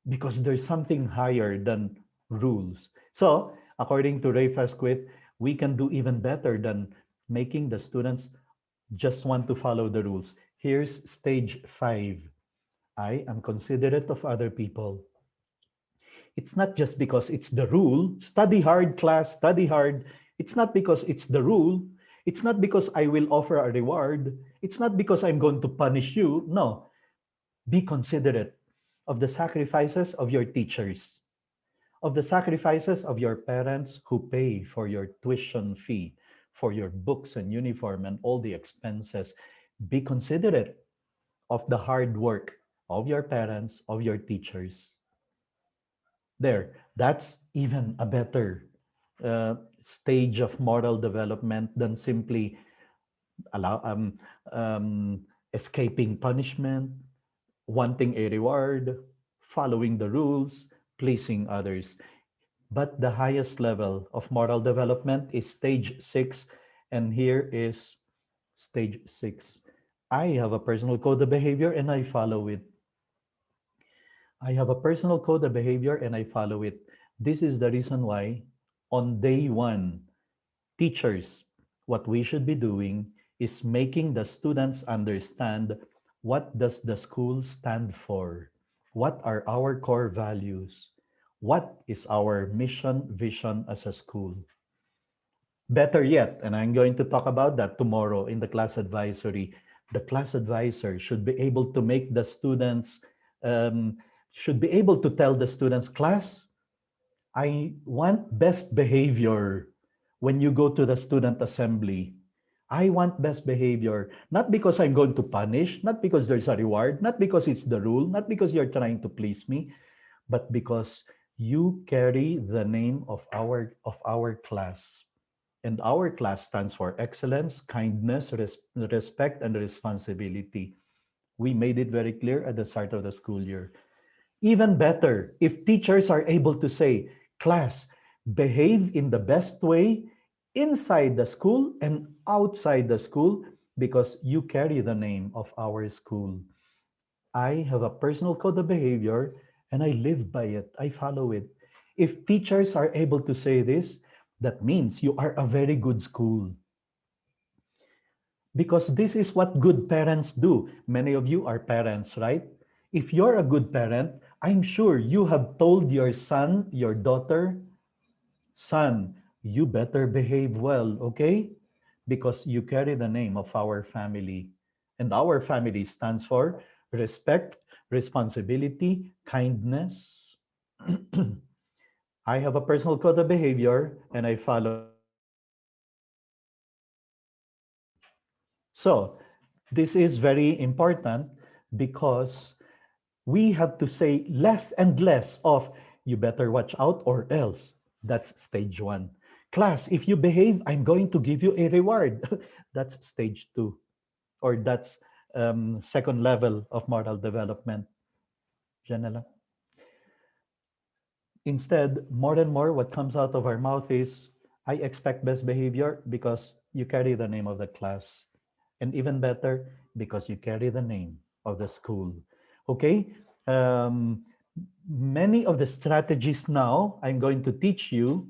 because there's something higher than rules. So, according to Ray Fasquith, we can do even better than making the students just want to follow the rules. Here's stage 5. I am considerate of other people. It's not just because it's the rule. Study hard, class, study hard. It's not because it's the rule. It's not because I will offer a reward. It's not because I'm going to punish you. No, be considerate of the sacrifices of your teachers, of the sacrifices of your parents who pay for your tuition fee, for your books and uniform and all the expenses. Be considerate of the hard work of your parents, of your teachers. There, that's even a better stage of moral development than simply allow escaping punishment, wanting a reward, following the rules, pleasing others. But the highest level of moral development is stage 6, and here is stage 6. I have a personal code of behavior and I follow it. I have a personal code of behavior and I follow it. This is the reason why on day 1, teachers, what we should be doing is making the students understand what does the school stand for? What are our core values? What is our mission, vision as a school? Better yet, and I'm going to talk about that tomorrow in the class advisory, the class advisor should be able to make the students, um, should be able to tell the students, class, I want best behavior when you go to the student assembly. I want best behavior, not because I'm going to punish, not because there's a reward, not because it's the rule, not because you're trying to please me, but because you carry the name of our class. And our class stands for excellence, kindness, respect, and responsibility. We made it very clear at the start of the school year. Even better, if teachers are able to say, class, behave in the best way inside the school and outside the school because you carry the name of our school. I have a personal code of behavior and I live by it. I follow it. If teachers are able to say this, that means you are a very good school because this is what good parents do. Many of you are parents, right? If you're a good parent, I'm sure you have told your son, your daughter, son, you better behave well, okay? Because you carry the name of our family. And our family stands for respect, responsibility, kindness. I have a personal code of behavior and I follow it. So, this is very important because we have to say less and less of you better watch out or else. That's stage 1. Class, if you behave, I'm going to give you a reward. That's stage 2, or that's second level of moral development. Janela. Instead, more and more, what comes out of our mouth is, I expect best behavior because you carry the name of the class. And even better, because you carry the name of the school. Okay? Um, Many of the strategies now I'm going to teach you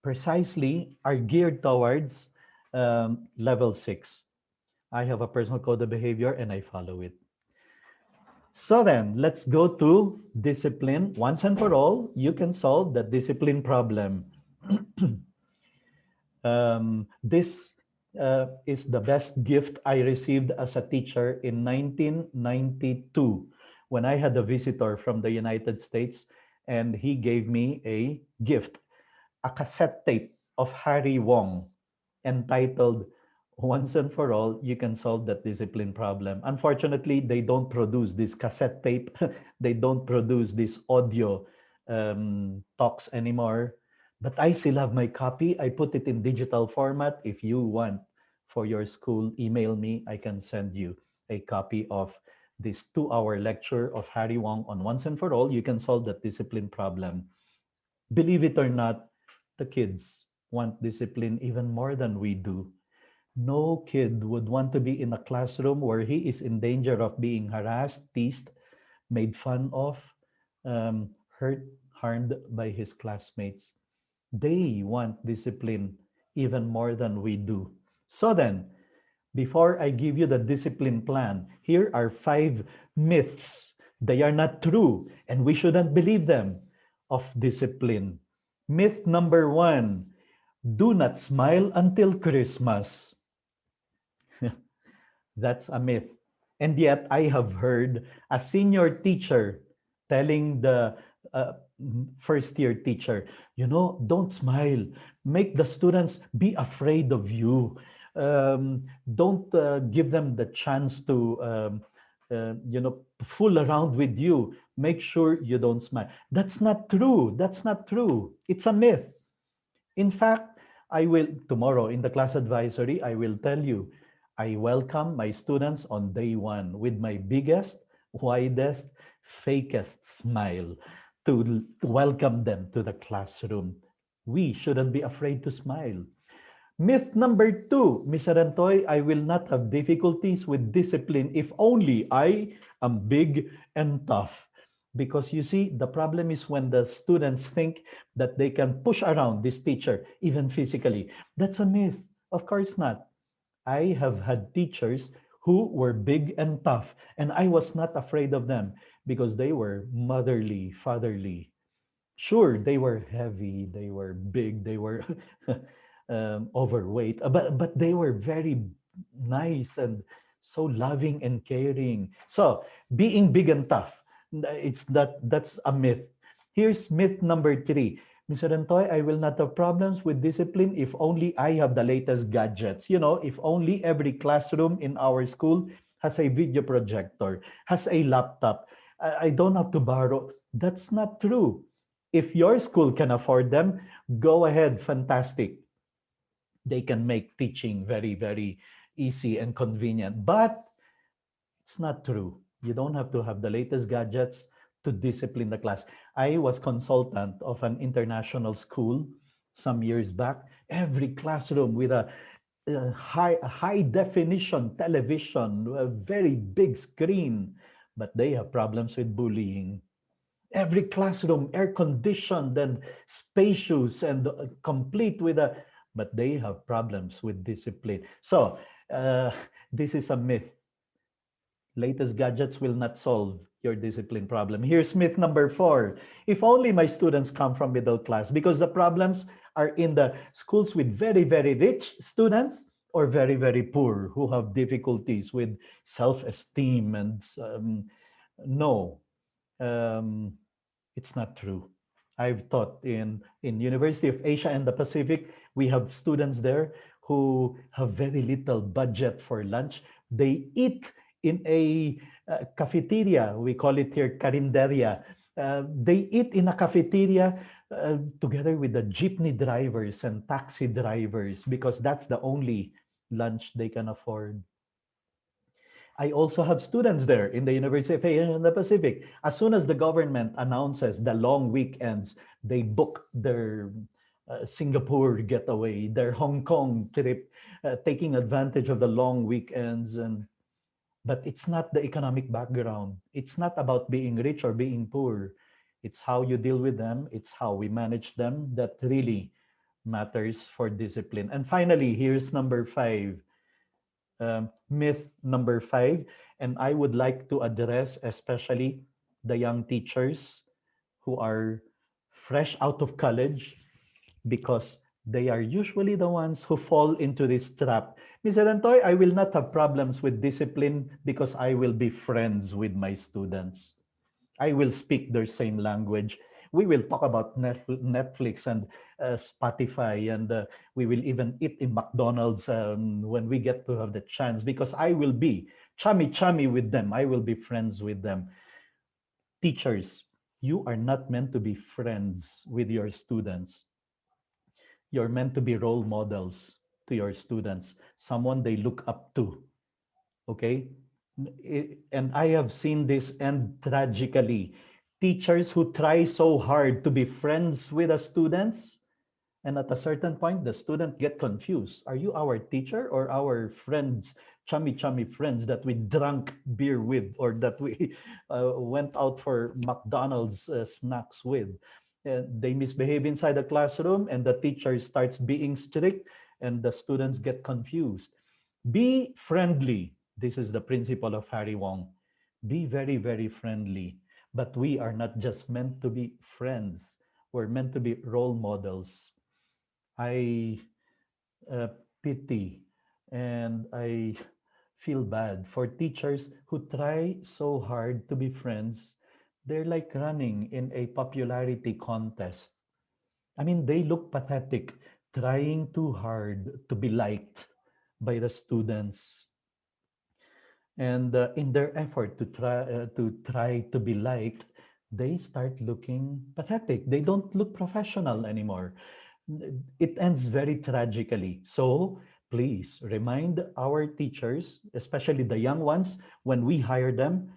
precisely are geared towards level 6. I have a personal code of behavior and I follow it. So then, let's go to discipline. Once and for all, you can solve the discipline problem. This is the best gift I received as a teacher in 1992 when I had a visitor from the United States and he gave me a gift, a cassette tape of Harry Wong entitled Once and for All, You Can Solve That Discipline Problem. Unfortunately, they don't produce this cassette tape, they don't produce this audio talks anymore. But I still have my copy. I put it in digital format. If you want for your school, email me. I can send you a copy of this 2-hour lecture of Harry Wong on Once and for All, You Can Solve That Discipline Problem. Believe it or not, the kids want discipline even more than we do. No kid would want to be in a classroom where he is in danger of being harassed, teased, made fun of, hurt, harmed by his classmates. They want discipline even more than we do. So then, before I give you the discipline plan, here are 5 myths. They are not true, and we shouldn't believe them of discipline. Myth number 1, do not smile until Christmas. That's a myth. And yet, I have heard a senior teacher telling the first year teacher, don't smile. Make the students be afraid of you. Don't give them the chance to fool around with you. Make sure you don't smile. That's not true. That's not true. It's a myth. In fact, I will tomorrow in the class advisory, I will tell you, I welcome my students on day one with my biggest, widest, fakest smile to welcome them to the classroom. We shouldn't be afraid to smile. Myth number two, Mr. Antoy, I will not have difficulties with discipline if only I am big and tough. Because you see, the problem is when the students think that they can push around this teacher, even physically. That's a myth. Of course not. I have had teachers who were big and tough, and I was not afraid of them because they were motherly, fatherly. Sure, they were heavy, they were big, they were overweight, but they were very nice and so loving and caring. So being big and tough, that's a myth. Here's myth number three. Mr. Antoy, I will not have problems with discipline if only I have the latest gadgets. If only every classroom in our school has a video projector, has a laptop. I don't have to borrow. That's not true. If your school can afford them, go ahead, fantastic. They can make teaching very, very easy and convenient. But it's not true. You don't have to have the latest gadgets to discipline the class. I was consultant of an international school some years back. Every classroom with a high definition television, a very big screen, but they have problems with bullying. Every classroom air conditioned and spacious and complete with a, but they have problems with discipline. So uh, this is a myth. Latest gadgets will not solve your discipline problem. Here's myth number four. If only my students come from middle class, because the problems are in the schools with very, very rich students or very, very poor who have difficulties with self-esteem and no, um, it's not true. I've taught in University of Asia and the Pacific. We have students there who have very little budget for lunch. They eat in a cafeteria. We call it here carinderia. They eat in a cafeteria together with the jeepney drivers and taxi drivers because that's the only lunch they can afford. I also have students there in the University of Asia in the Pacific. As soon as the government announces the long weekends, they book their Singapore getaway, their Hong Kong trip, taking advantage of the long weekends. But it's not the economic background. It's not about being rich or being poor. It's how you deal with them. It's how we manage them that really matters for discipline. And finally, here's number five, myth number five, and I would like to address especially the young teachers who are fresh out of college because they are usually the ones who fall into this trap. Mr. Antoy, I will not have problems with discipline because I will be friends with my students. I will speak their same language. We will talk about Netflix and Spotify, and we will even eat in McDonald's when we get to have the chance because I will be chummy chummy with them. I will be friends with them. Teachers, you are not meant to be friends with your students. You're meant to be role models to your students, someone they look up to. Okay, and I have seen this end tragically. Teachers who try so hard to be friends with the students, and at a certain point the student get confused, are you our teacher or our friends, chummy chummy friends that we drank beer with or that we went out for McDonald's snacks with? They misbehave inside the classroom and the teacher starts being strict and the students get confused. Be friendly. This is the principle of Harry Wong. Be very, very friendly. But we are not just meant to be friends, we're meant to be role models. I uh, pity and I feel bad for teachers who try so hard to be friends They're like running in a popularity contest. I mean, they look pathetic, trying too hard to be liked by the students. And in their effort to try to be liked, they start looking pathetic. They don't look professional anymore. It ends very tragically. So please remind our teachers, especially the young ones, when we hire them,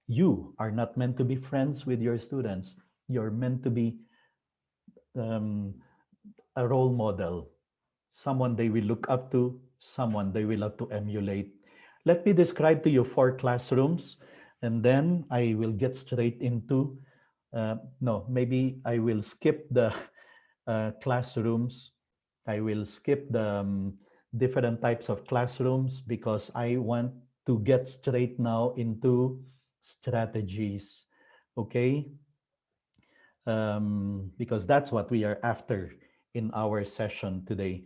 you are not meant to be friends with your students. You're meant to be um, a role model, someone they will look up to, someone they will have to emulate. Let me describe to you 4 classrooms, and then I will get straight into. No, maybe I will skip the classrooms. I will skip the different types of classrooms because I want to get straight now into strategies. Okay, because that's what we are after in our session today.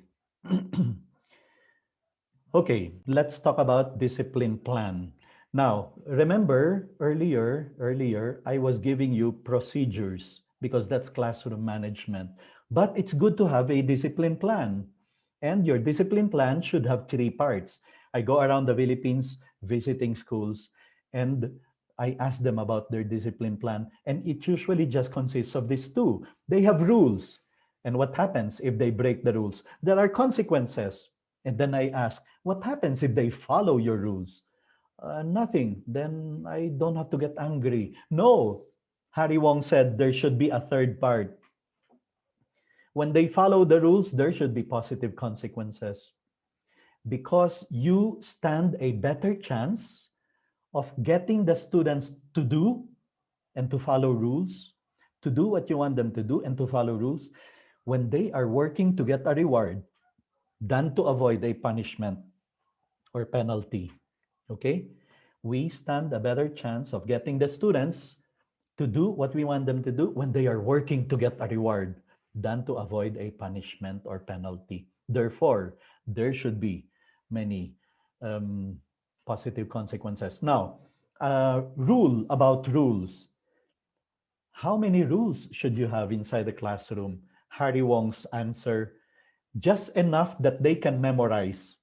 Okay, let's talk about discipline plan. Now, remember earlier I was giving you procedures because that's classroom management. But it's good to have a discipline plan. And your discipline plan should have 3 parts. I go around the Philippines visiting schools and I ask them about their discipline plan, and it usually just consists of these two. They have rules. And what happens if they break the rules? There are consequences. And then I ask, what happens if they follow your rules? Nothing. Then I don't have to get angry. No. Harry Wong said there should be a third part. When they follow the rules, there should be positive consequences because you stand a better chance of getting the students to do and to follow rules, to do what you want them to do and to follow rules when they are working to get a reward than to avoid a punishment or penalty. Okay? We stand a better chance of getting the students to do what we want them to do when they are working to get a reward than to avoid a punishment or penalty. Therefore, there should be many um, positive consequences. Now, rule about rules. How many rules should you have inside the classroom? Harry Wong's answer, just enough that they can memorize.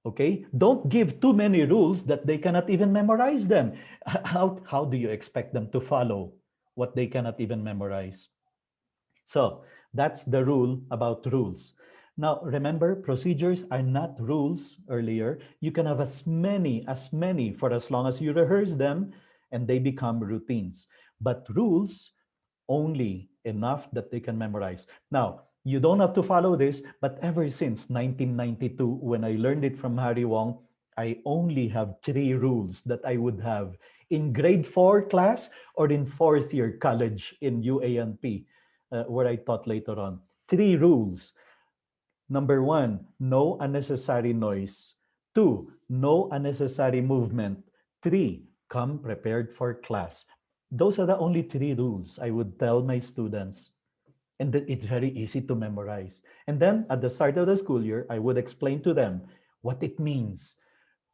Okay, don't give too many rules that they cannot even memorize them. How do you expect them to follow what they cannot even memorize? So that's the rule about rules. Now remember, procedures are not rules. Earlier you can have as many for as long as you rehearse them and they become routines, but rules only enough that they can memorize. Now, you don't have to follow this, but ever since 1992, when I learned it from Harry Wong, I only have 3 rules that I would have in grade 4 class or in fourth year college in UANP, where I taught later on. 3 rules. Number 1, no unnecessary noise. 2, no unnecessary movement. 3, come prepared for class. Those are the only 3 rules I would tell my students. And that it's very easy to memorize. And then at the start of the school year, I would explain to them what it means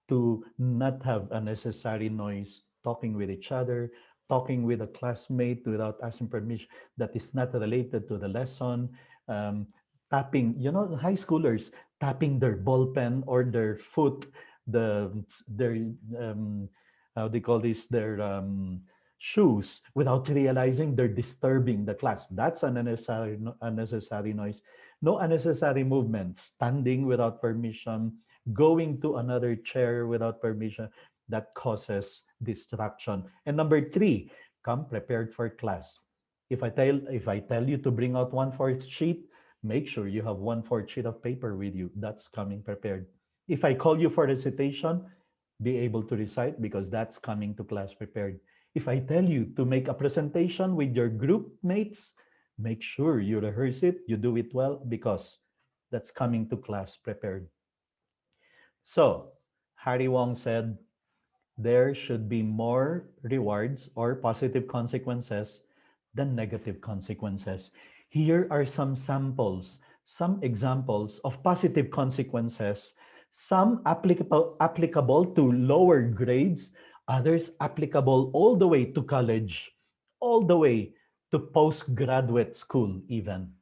to not have unnecessary noise, talking with each other, talking with a classmate without asking permission that is not related to the lesson, um, tapping, high schoolers tapping their ball pen or their foot, their how they call this, their shoes without realizing they're disturbing the class. That's an unnecessary noise. No unnecessary movement, standing without permission, going to another chair without permission, that causes distraction. And number 3, come prepared for class. If I tell you to bring out 1/4 sheet, make sure you have 1/4 sheet of paper with you. That's coming prepared. If I call you for recitation, be able to recite because that's coming to class prepared. If I tell you to make a presentation with your group mates, make sure you rehearse it, you do it well because that's coming to class prepared. So, Harry Wong said there should be more rewards or positive consequences than negative consequences. Here are some samples, some examples of positive consequences, some applicable to lower grades, Others applicable all the way to college, all the way to postgraduate school, even.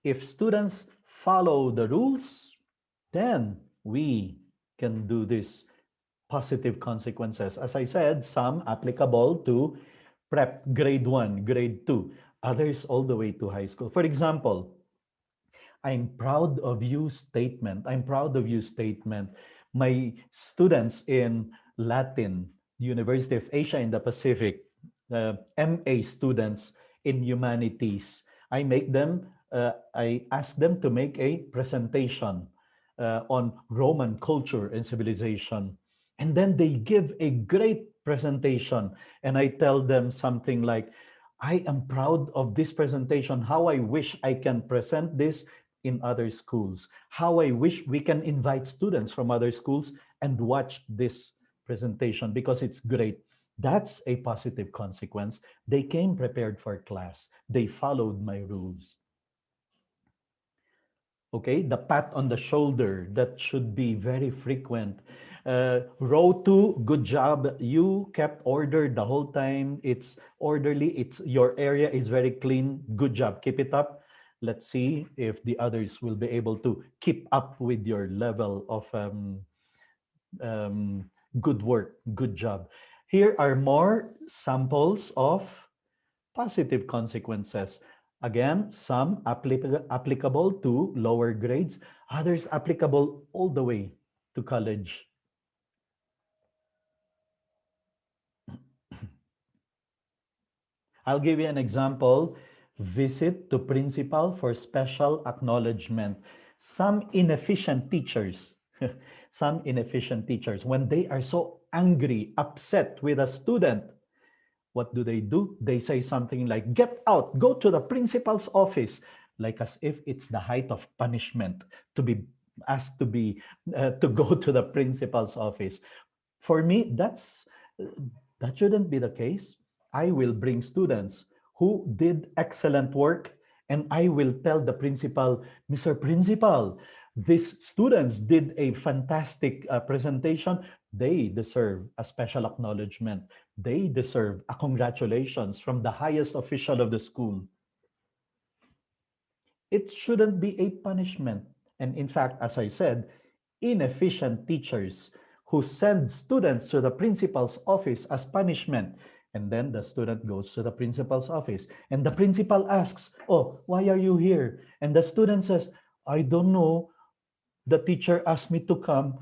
If students follow the rules, then we can do this positive consequences. As I said, some applicable to prep grade 1, grade 2, others all the way to high school. For example, I'm proud of you statement. I'm proud of you statement. My students in Latin, University of Asia in the Pacific, MA students in humanities, I ask them to make a presentation on Roman culture and civilization. And then they give a great presentation. And I tell them something like, I am proud of this presentation, how I wish I can present this in other schools, how I wish we can invite students from other schools and watch this presentation because it's great. That's a positive consequence. They came prepared for class. They followed my rules. Okay, the pat on the shoulder, that should be very frequent. Row two, good job, you kept order the whole time, it's orderly, it's your area is very clean, good job, keep it up. Let's see if the others will be able to keep up with your level of um, good work, good job. Here are more samples of positive consequences. Again, some applicable to lower grades, others applicable all the way to college. I'll give you an example. Visit to principal for special acknowledgement. Some inefficient teachers, some inefficient teachers, when they are so angry, upset with a student, what do? They say something like, get out, go to the principal's office, like as if it's the height of punishment to be asked to go to the principal's office. For me, that shouldn't be the case. I will bring students who did excellent work and I will tell the principal, Mr. Principal, these students did a fantastic presentation. They deserve a special acknowledgement. They deserve a congratulations from the highest official of the school. It shouldn't be a punishment. And in fact, as I said, inefficient teachers who send students to the principal's office as punishment. And then the student goes to the principal's office. And the principal asks, oh, why are you here? And the student says, I don't know. The teacher asked me to come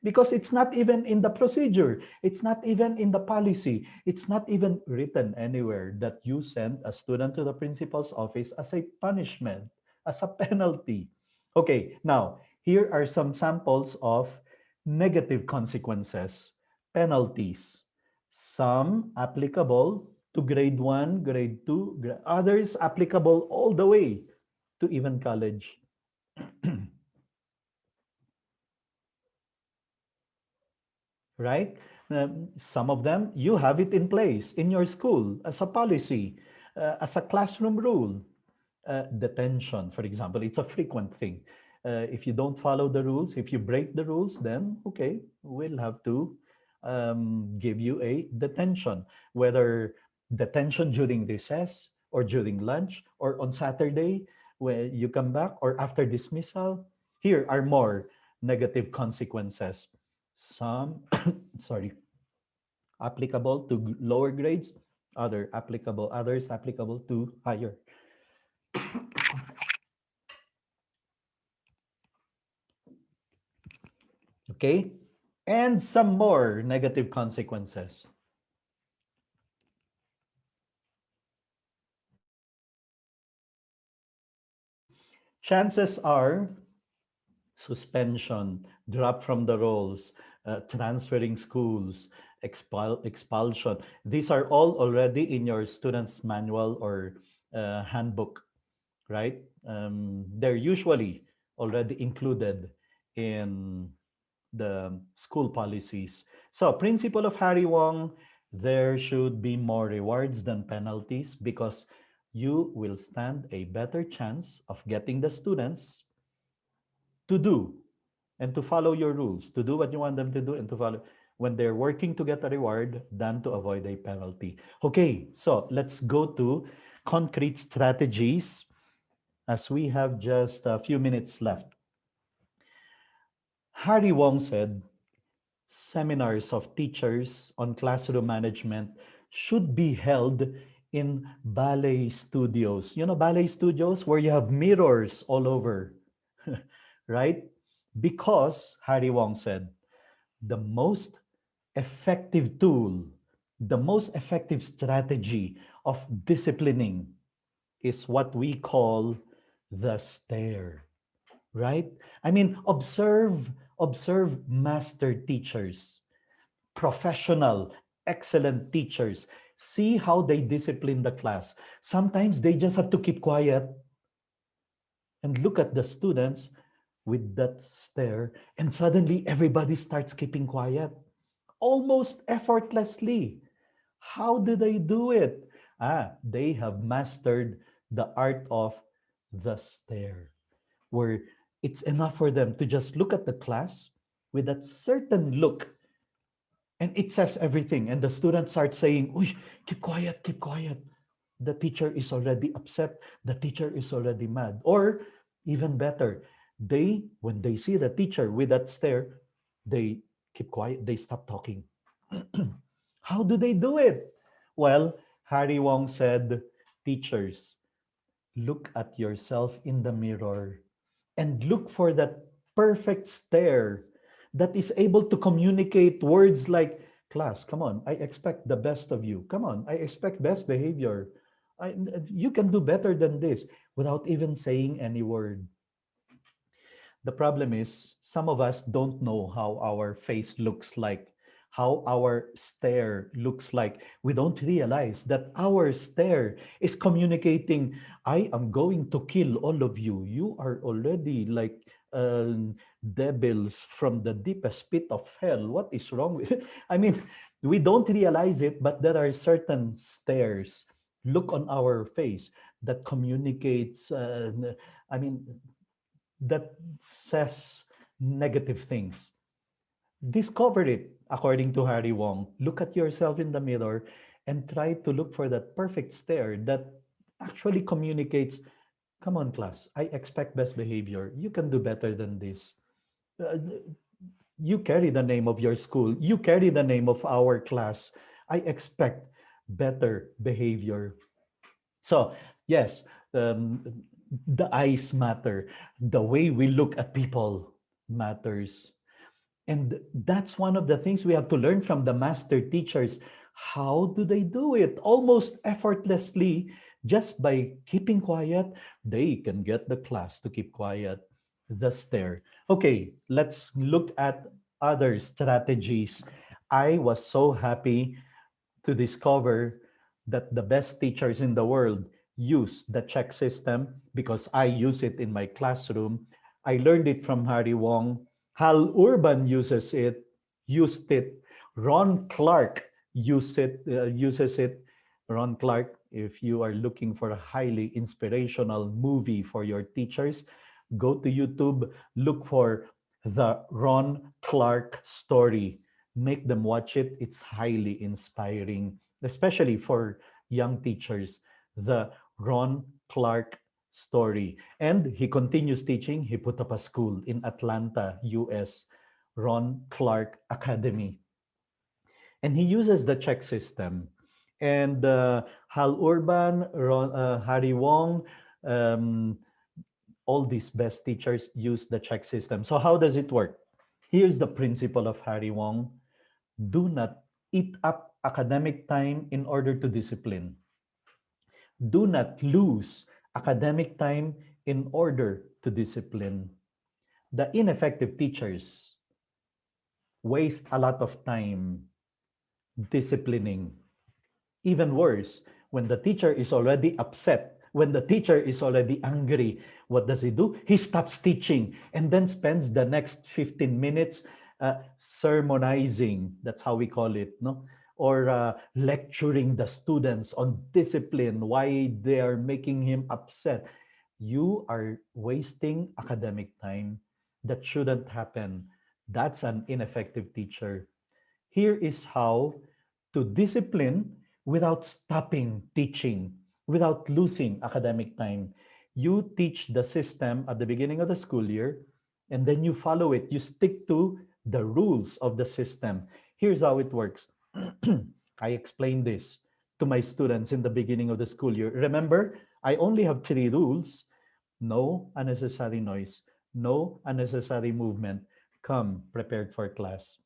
because it's not even in the procedure. It's not even in the policy. It's not even written anywhere that you send a student to the principal's office as a punishment, as a penalty. Okay, now here are some samples of negative consequences, penalties. Some applicable to grade 1, grade 2, others applicable all the way to even college. Right? Some of them, you have it in place in your school as a policy, as a classroom rule. Detention, for example, it's a frequent thing. If you don't follow the rules, if you break the rules, then okay, we'll have to give you a detention, whether detention during recess or during lunch or on Saturday when you come back or after dismissal. Here are more negative consequences. Some, sorry, applicable to lower grades, others applicable to higher. Okay, and some more negative consequences. Chances are suspension, drop from the rolls, transferring schools, expulsion. These are all already in your student's manual or handbook, right? They're usually already included in the school policies. So, principle of Harry Wong, there should be more rewards than penalties because you will stand a better chance of getting the students to do and to follow your rules, to do what you want them to do and to follow when they're working to get a reward than to avoid a penalty. Okay, so let's go to concrete strategies as we have just a few minutes left. Harry Wong said seminars of teachers on classroom management should be held in ballet studios. You know, ballet studios where you have mirrors all over, right? Because Harry Wong said the most effective tool, the most effective strategy of disciplining is what we call the stare, right? I mean, observe master teachers, professional, excellent teachers. See how they discipline the class. Sometimes they just have to keep quiet and look at the students with that stare, and suddenly everybody starts keeping quiet almost effortlessly. How do they do it? They have mastered the art of the stare, where it's enough for them to just look at the class with that certain look, and it says everything. And the students start saying, "Uy, keep quiet, keep quiet." The teacher is already upset. The teacher is already mad. Or even better, when they see the teacher with that stare, they keep quiet. They stop talking. How do they do it? Well, Harry Wong said, teachers, look at yourself in the mirror and look for that perfect stare that is able to communicate words like, class, come on, I expect the best of you. Come on, I expect best behavior. You can do better than this without even saying any word. The problem is, some of us don't know how our face looks like, how our stare looks like. We don't realize that our stare is communicating, I am going to kill all of you. You are already like devils from the deepest pit of hell. What is wrong with it? I mean, we don't realize it, but there are certain stares, look on our face that communicates, I mean, that says negative things. Discover it, according to Harry Wong. Look at yourself in the mirror and try to look for that perfect stare that actually communicates, come on, class, I expect best behavior. You can do better than this. Uh, you carry the name of your school, you carry the name of our class. I expect better behavior. So, yes, the eyes matter. The way we look at people matters. And that's one of the things we have to learn from the master teachers. How do they do it? Almost effortlessly, just by keeping quiet, they can get the class to keep quiet. The stare. Okay, let's look at other strategies. I was so happy to discover that the best teachers in the world use the check system because I use it in my classroom. I learned it from Harry Wong. Hal Urban used it. Ron Clark uses it. Ron Clark, if you are looking for a highly inspirational movie for your teachers, go to YouTube, look for the Ron Clark story, make them watch it. It's highly inspiring, especially for young teachers. The Ron Clark story. And he continues teaching. He put up a school in Atlanta, US, Ron Clark Academy. And he uses the check system. And Hal Urban, Harry Wong, um, all these best teachers use the check system. So how does it work? Here's the principle of Harry Wong. Do not eat up academic time in order to discipline. Do not lose academic time in order to discipline. The ineffective teachers waste a lot of time disciplining. Even worse, when the teacher is already upset, when the teacher is already angry, what does he do? He stops teaching and then spends the next 15 minutes sermonizing. That's how we call it, no? or lecturing the students on discipline, why they are making him upset. You are wasting academic time. That shouldn't happen. That's an ineffective teacher. Here is how to discipline without stopping teaching, without losing academic time. You teach the system at the beginning of the school year, and then you follow it. You stick to the rules of the system. Here's how it works. I explained this to my students in the beginning of the school year. Remember, I only have three rules: no unnecessary noise, no unnecessary movement. Come prepared for class.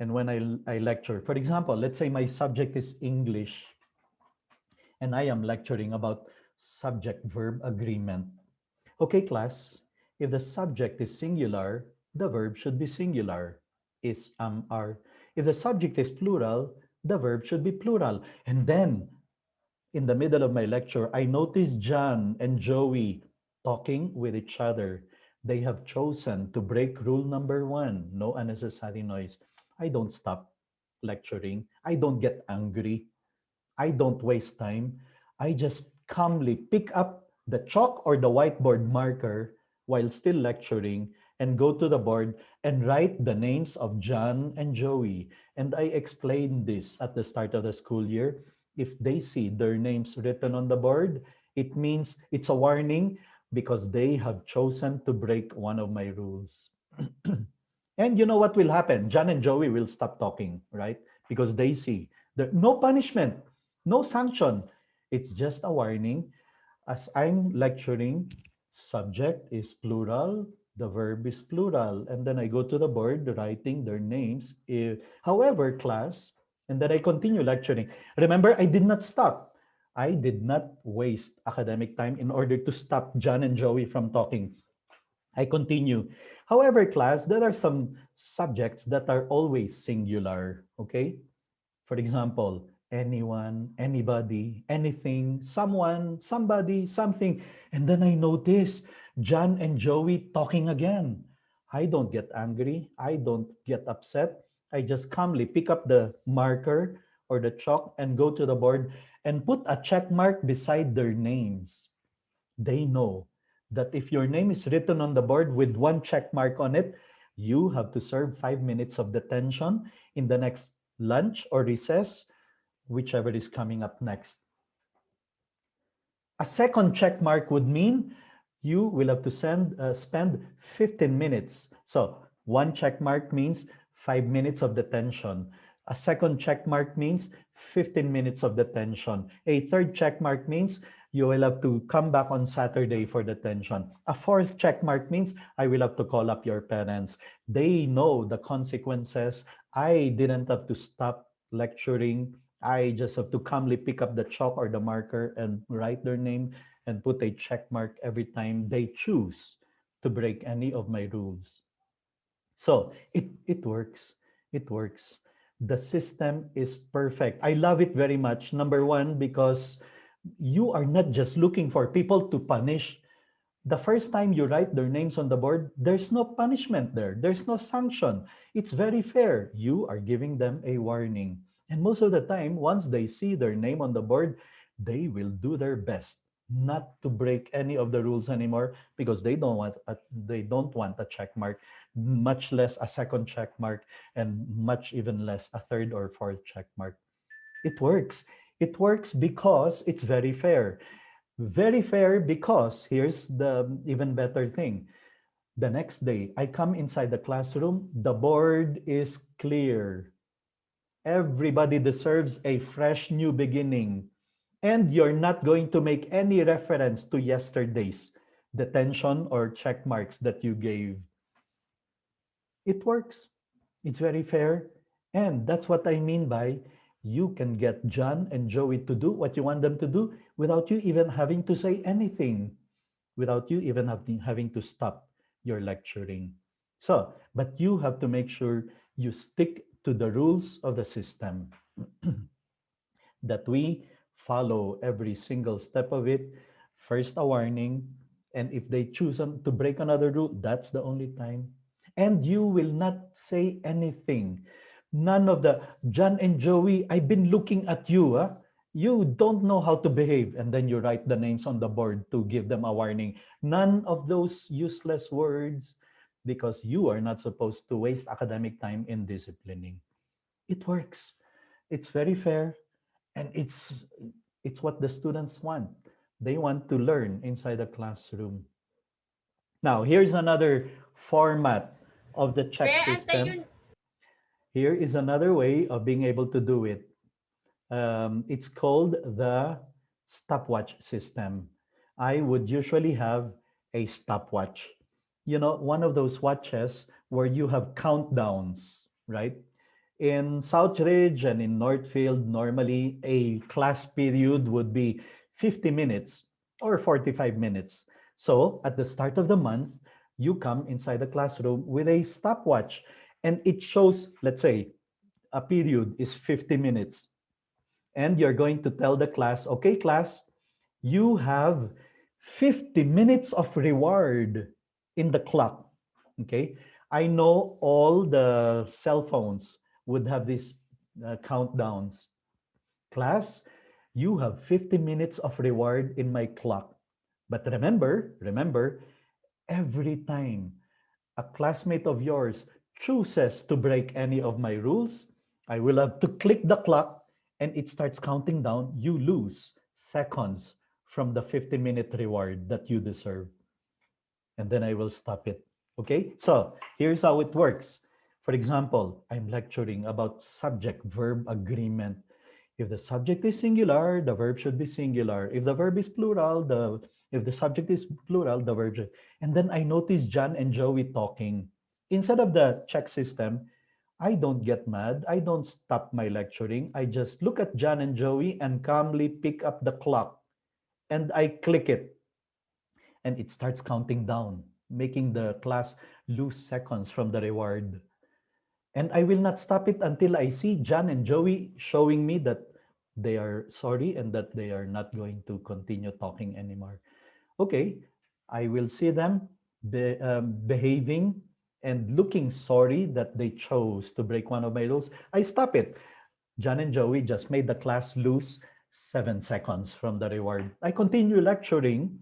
And when I lecture, for example, let's say my subject is English and I am lecturing about subject verb agreement. Okay, class, if the subject is singular, the verb should be singular, is, are. If the subject is plural, the verb should be plural. And then in the middle of my lecture, I noticed John and Joey talking with each other. They have chosen to break rule number one: no unnecessary noise. I don't stop lecturing. I don't get angry. I don't waste time. I just calmly pick up the chalk or the whiteboard marker while still lecturing and go to the board and write the names of John and Joey. And I explained this at the start of the school year. If they see their names written on the board, it means it's a warning because they have chosen to break one of my rules. And you know what will happen? John and Joey will stop talking, right? Because they see there no punishment, no sanction. It's just a warning. As I'm lecturing, subject is plural, the verb is plural, and then I go to the board writing their names. However, class, and then I continue lecturing. Remember, I did not stop. I did not waste academic time in order to stop John and Joey from talking. I continue. However, class, there are some subjects that are always singular. Okay? For example, anyone, anybody, anything, someone, somebody, something. And then I notice John and Joey talking again. I don't get angry. I don't get upset. I just calmly pick up the marker or the chalk and go to the board and put a check mark beside their names. They know that if your name is written on the board with one check mark on it, you have to serve 5 minutes of detention in the next lunch or recess, whichever is coming up next. A second check mark would mean you will have to spend 15 minutes. So one check mark means 5 minutes of detention. A second check mark means 15 minutes of detention. A third check mark means you will have to come back on Saturday for detention. A fourth check mark means I will have to call up your parents. They know the consequences. I didn't have to stop lecturing. I just have to calmly pick up the chalk or the marker and write their name and put a check mark every time they choose to break any of my rules. So it works. It works. The system is perfect. I love it very much. Number one, because you are not just looking for people to punish. The first time you write their names on the board, there's no punishment there. There's no sanction. It's very fair. You are giving them a warning. And most of the time, once they see their name on the board, they will do their best not to break any of the rules anymore because they don't want a check mark, much less a second check mark, and much even less a third or fourth check mark. It works. It works because it's very fair. Very fair because here's the even better thing. The next day, I come inside the classroom, the board is clear. Everybody deserves a fresh new beginning. And you're not going to make any reference to yesterday's detention or check marks that you gave. It works. It's very fair. And that's what I mean by you can get John and Joey to do what you want them to do without you even having to say anything, without you even having to stop your lecturing. So, but you have to make sure you stick to the rules of the system, that we follow every single step of it. First, a warning. And if they choose to break another rule, that's the only time. And you will not say anything None of the John and Joey, I've been looking at you. Huh? You don't know how to behave. And then you write the names on the board to give them a warning. None of those useless words because you are not supposed to waste academic time in disciplining. It works. It's very fair and it's what the students want. They want to learn inside the classroom. Now, here's another format of the check system. Here is another way of being able to do it. It's called the stopwatch system. I would usually have a stopwatch. You know, one of those watches where you have countdowns, right? In Southridge and in Northfield, normally a class period would be 50 minutes or 45 minutes. So at the start of the month, you come inside the classroom with a stopwatch and it shows, let's say, a period is 50 minutes. And you're going to tell the class, okay, class, you have 50 minutes of reward in the clock. Okay. I know all the cell phones would have these countdowns. Class, you have 50 minutes of reward in my clock. But remember, every time a classmate of yours chooses to break any of my rules, I will have to click the clock and it starts counting down. You lose seconds from the 50-minute reward that you deserve. And then I will stop it. Okay? So here's how it works. For example, I'm lecturing about subject verb agreement. If the subject is singular, the verb should be singular. If the verb is plural, the if the subject is plural, the verb should. And then I notice John and Joey talking. Instead of the check system, I don't get mad. I don't stop my lecturing. I just look at John and Joey and calmly pick up the clock and I click it and it starts counting down, making the class lose seconds from the reward. And I will not stop it until I see John and Joey showing me that they are sorry and that they are not going to continue talking anymore. Okay, I will see them behaving and looking sorry that they chose to break one of my rules. I stop it. John and Joey just made the class lose 7 seconds from the reward. I continue lecturing.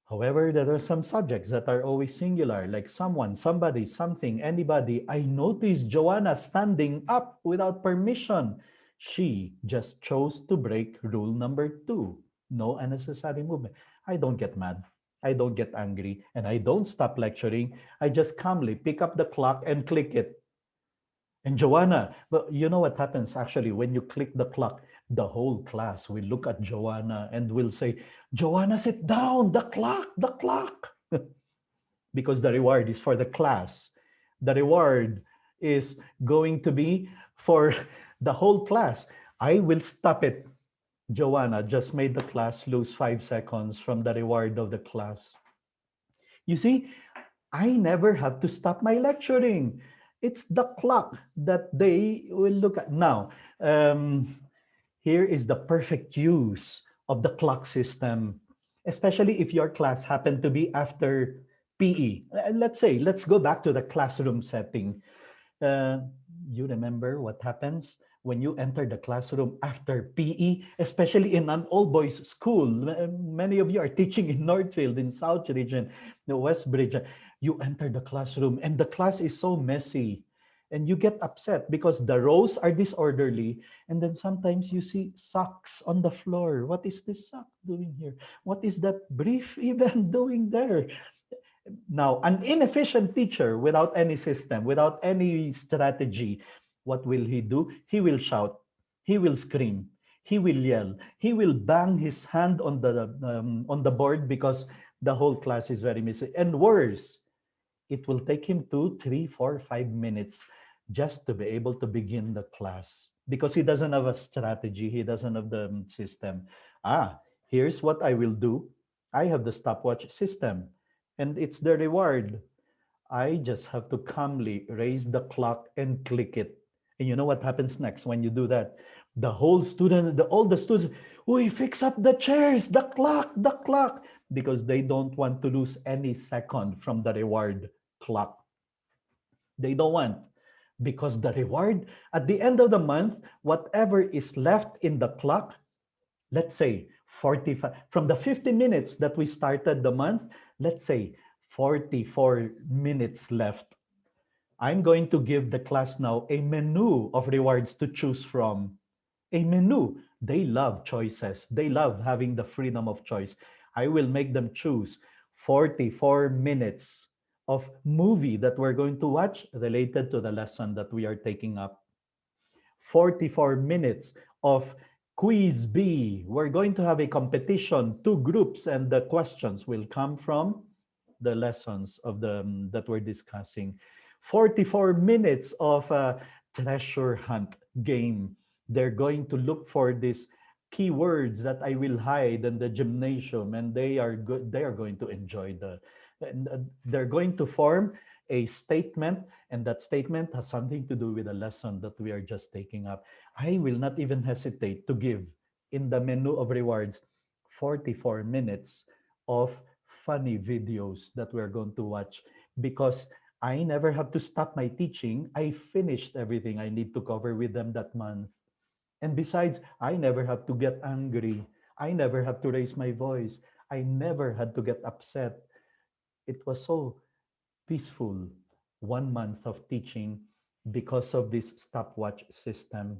However, there are some subjects that are always singular, like someone, somebody, something, anybody. I noticed Joanna standing up without permission. She just chose to break rule number 2. No unnecessary movement. I don't get mad. I don't get angry. And I don't stop lecturing. I just calmly pick up the clock and click it. And Joanna, well, you know what happens actually when you click the clock? The whole class will look at Joanna and will say, Joanna, sit down, the clock, the clock. Because the reward is for the class. The reward is going to be for the whole class. I will stop it. Joanna just made the class lose 5 seconds from the reward of the class. You see, I never have to stop my lecturing. It's the clock that they will look at. Now, here is the perfect use of the clock system, especially if your class happened to be after PE. Let's say, let's go back to the classroom setting. Uh, you remember what happens when you enter the classroom after PE, especially in an all boys school. Many of you are teaching in Northfield, in South Region, the West Bridge. You enter the classroom and the class is so messy. And you get upset because the rows are disorderly. And then sometimes you see socks on the floor. What is this sock doing here? What is that brief even doing there? Now, an inefficient teacher without any system, without any strategy, what will he do? He will shout, he will scream, he will yell, he will bang his hand on the board because the whole class is very messy. And worse, it will take him 2, 3, 4, 5 minutes just to be able to begin the class because he doesn't have a strategy, he doesn't have the system. Here's what I will do. I have the stopwatch system and it's the reward. I just have to calmly raise the clock and click it. And you know what happens next when you do that? The whole student, all the students, we fix up the chairs, the clock, because they don't want to lose any second from the reward clock. They don't want. because the reward at the end of the month, whatever is left in the clock, let's say 45, from the 50 minutes that we started the month, let's say 44 minutes left. I'm going to give the class now a menu of rewards to choose from. A menu. They love choices. They love having the freedom of choice. I will make them choose 44 minutes of movie that we're going to watch related to the lesson that we are taking up. 44 minutes of quiz B. We're going to have a competition, two groups, and the questions will come from the lessons of the that we're discussing. 44 minutes of a treasure hunt game. They're going to look for these keywords that I will hide in the gymnasium, and they are good. They are going to enjoy the. And they're going to form a statement, and that statement has something to do with the lesson that we are just taking up. I will not even hesitate to give in the menu of rewards 44 minutes of funny videos that we're going to watch, because I never have to stop my teaching. I finished everything I need to cover with them that month. And besides, I never have to get angry. I never have to raise my voice. I never had to get upset. It was so peaceful 1 month of teaching because of this stopwatch system.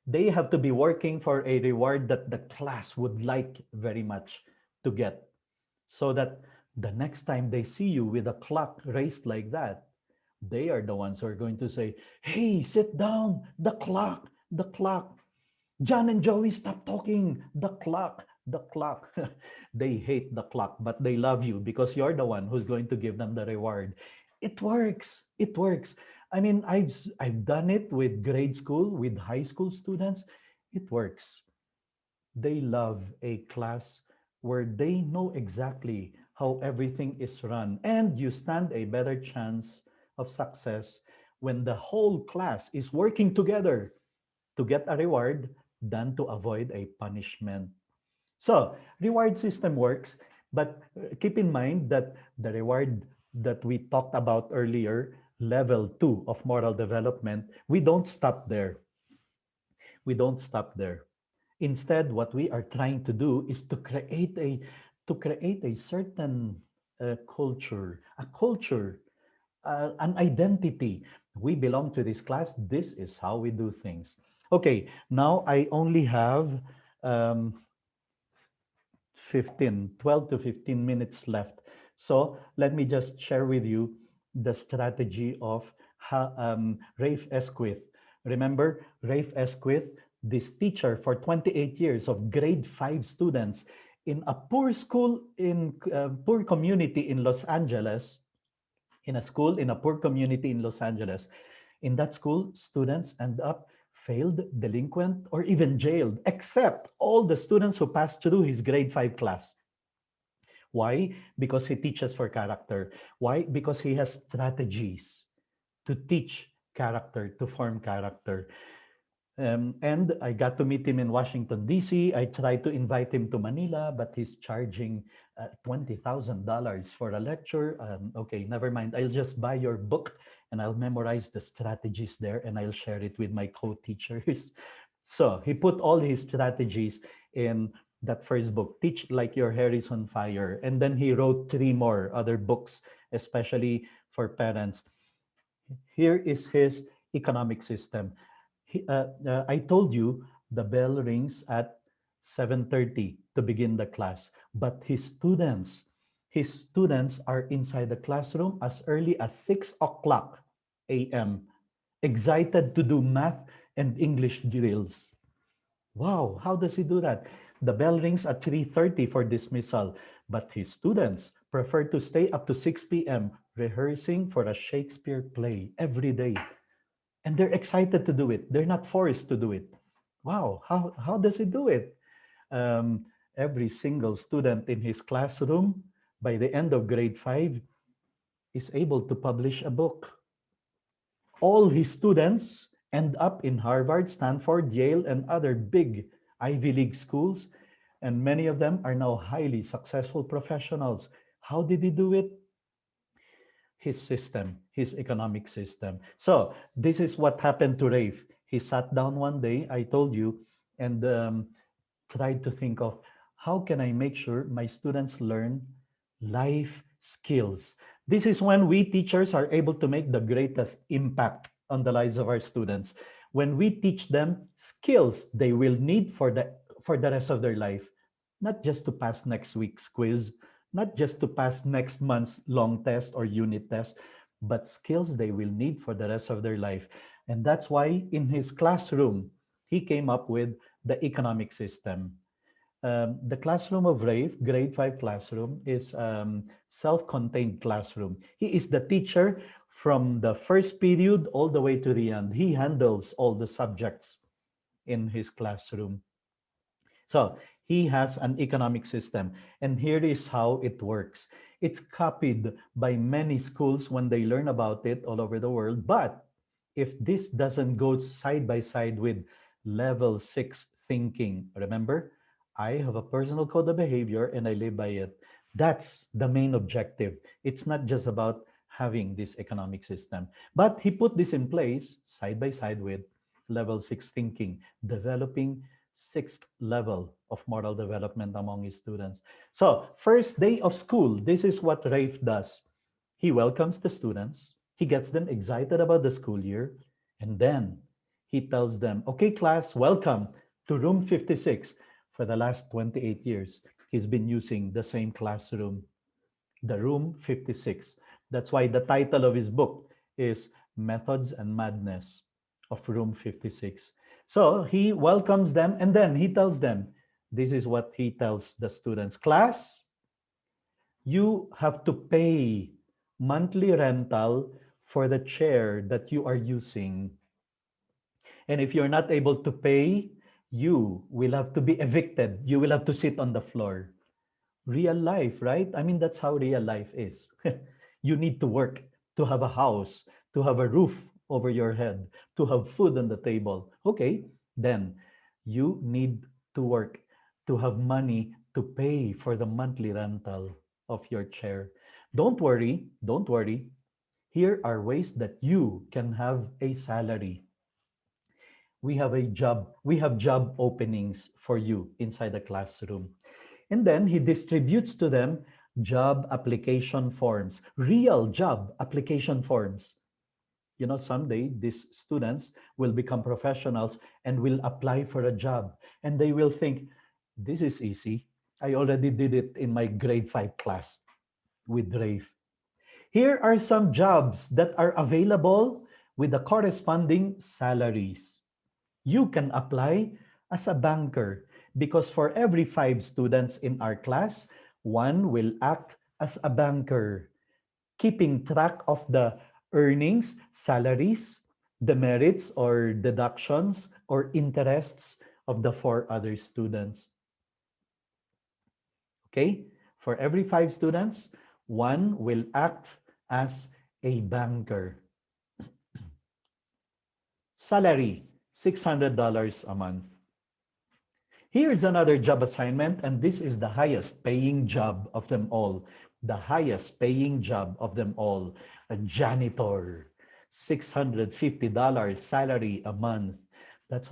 They have to be working for a reward that the class would like very much to get, so that the next time they see you with a clock raised like that, they are the ones who are going to say, "Hey, sit down, the clock, the clock. John and Joey, stop talking, the clock, the clock." They hate the clock, but they love you because you're the one who's going to give them the reward. It works. It works. I mean, I've done it with grade school, with high school students. It works. They love a class where they know exactly how everything is run, and you stand a better chance of success when the whole class is working together to get a reward than to avoid a punishment. So, reward system works, but keep in mind that the reward that we talked about earlier, level 2 of moral development, we don't stop there. We don't stop there. Instead, what we are trying to do is to create a certain culture, an identity. We belong to this class. This is how we do things. Okay, now I only have um, 12 to 15 minutes left. So let me just share with you the strategy of Rafe Esquith. Remember, Rafe Esquith, this teacher for 28 years of grade 5 students in a poor school in poor community in Los Angeles, in a school in a poor community in Los Angeles. In that school, students end up failed, delinquent, or even jailed, except all the students who passed through his grade 5 class. Why? Because he teaches for character. Why? Because he has strategies to teach character, to form character. And I got to meet him in Washington, D.C. I tried to invite him to Manila, but he's charging $20,000 for a lecture. Okay, never mind. I'll just buy your book and I'll memorize the strategies there and I'll share it with my co teachers. So he put all his strategies in that first book, Teach Like Your Hair is on Fire. And then he wrote three more other books, especially for parents. Here is his economic system. I told you the bell rings at 7:30 to begin the class, but his students are inside the classroom as early as 6 o'clock a.m., excited to do math and English drills. Wow, how does he do that? The bell rings at 3:30 for dismissal, but his students prefer to stay up to 6 p.m. rehearsing for a Shakespeare play every day. And they're excited to do it. They're not forced to do it. Wow, how does he do it? Every single student in his classroom by the end of grade 5 is able to publish a book. All his students end up in Harvard, Stanford, Yale, and other big Ivy League schools, and many of them are now highly successful professionals. How did he do it? his system, his economic system. So this is what happened to Rafe. He sat down one day, I told you, and tried to think of how can I make sure my students learn life skills. This is when we teachers are able to make the greatest impact on the lives of our students. When we teach them skills they will need for the rest of their life, not just to pass next week's quiz, not just to pass next month's long test or unit test, but skills they will need for the rest of their life. And that's why in his classroom, he came up with the economic system. The classroom of Rafe, grade 5 classroom, is self-contained classroom. He is the teacher from the first period all the way to the end. He handles all the subjects in his classroom. So he has an economic system, and here is how it works. It's copied by many schools when they learn about it all over the world. But if this doesn't go side by side with level 6 thinking, remember, I have a personal code of behavior and I live by it. That's the main objective. It's not just about having this economic system, but he put this in place side by side with level 6 thinking, developing sixth level of moral development among his students. So, first day of school, this is what Rafe does. He welcomes the students, he gets them excited about the school year, and then he tells them, okay, class, welcome to room 56. For the last 28 years, he's been using the same classroom, the room 56. That's why the title of his book is Methods and Madness of Room 56. So he welcomes them and then he tells them, this is what he tells the students: class, you have to pay monthly rental for the chair that you are using. And if you're not able to pay, you will have to be evicted. You will have to sit on the floor. Real life, right? I mean, that's how real life is. You need to work to have a house, to have a roof over your head, to have food on the table. Okay, then you need to work to have money to pay for the monthly rental of your chair. Don't worry, don't worry. Here are ways that you can have a salary. We have job openings for you inside the classroom. And then he distributes to them job application forms, real job application forms. You know, someday these students will become professionals and will apply for a job. And they will think, this is easy. I already did it in my grade 5 class with Rafe. Here are some jobs that are available with the corresponding salaries. You can apply as a banker because for every 5 students in our class, one will act as a banker, keeping track of the earnings, salaries, demerits or deductions or interests of the 4 other students. Okay? For every 5 students, one will act as a banker. Salary, $600 a month. Here's another job assignment, and this is the highest paying job of them all. The highest paying job of them all. A janitor, $650 salary a month.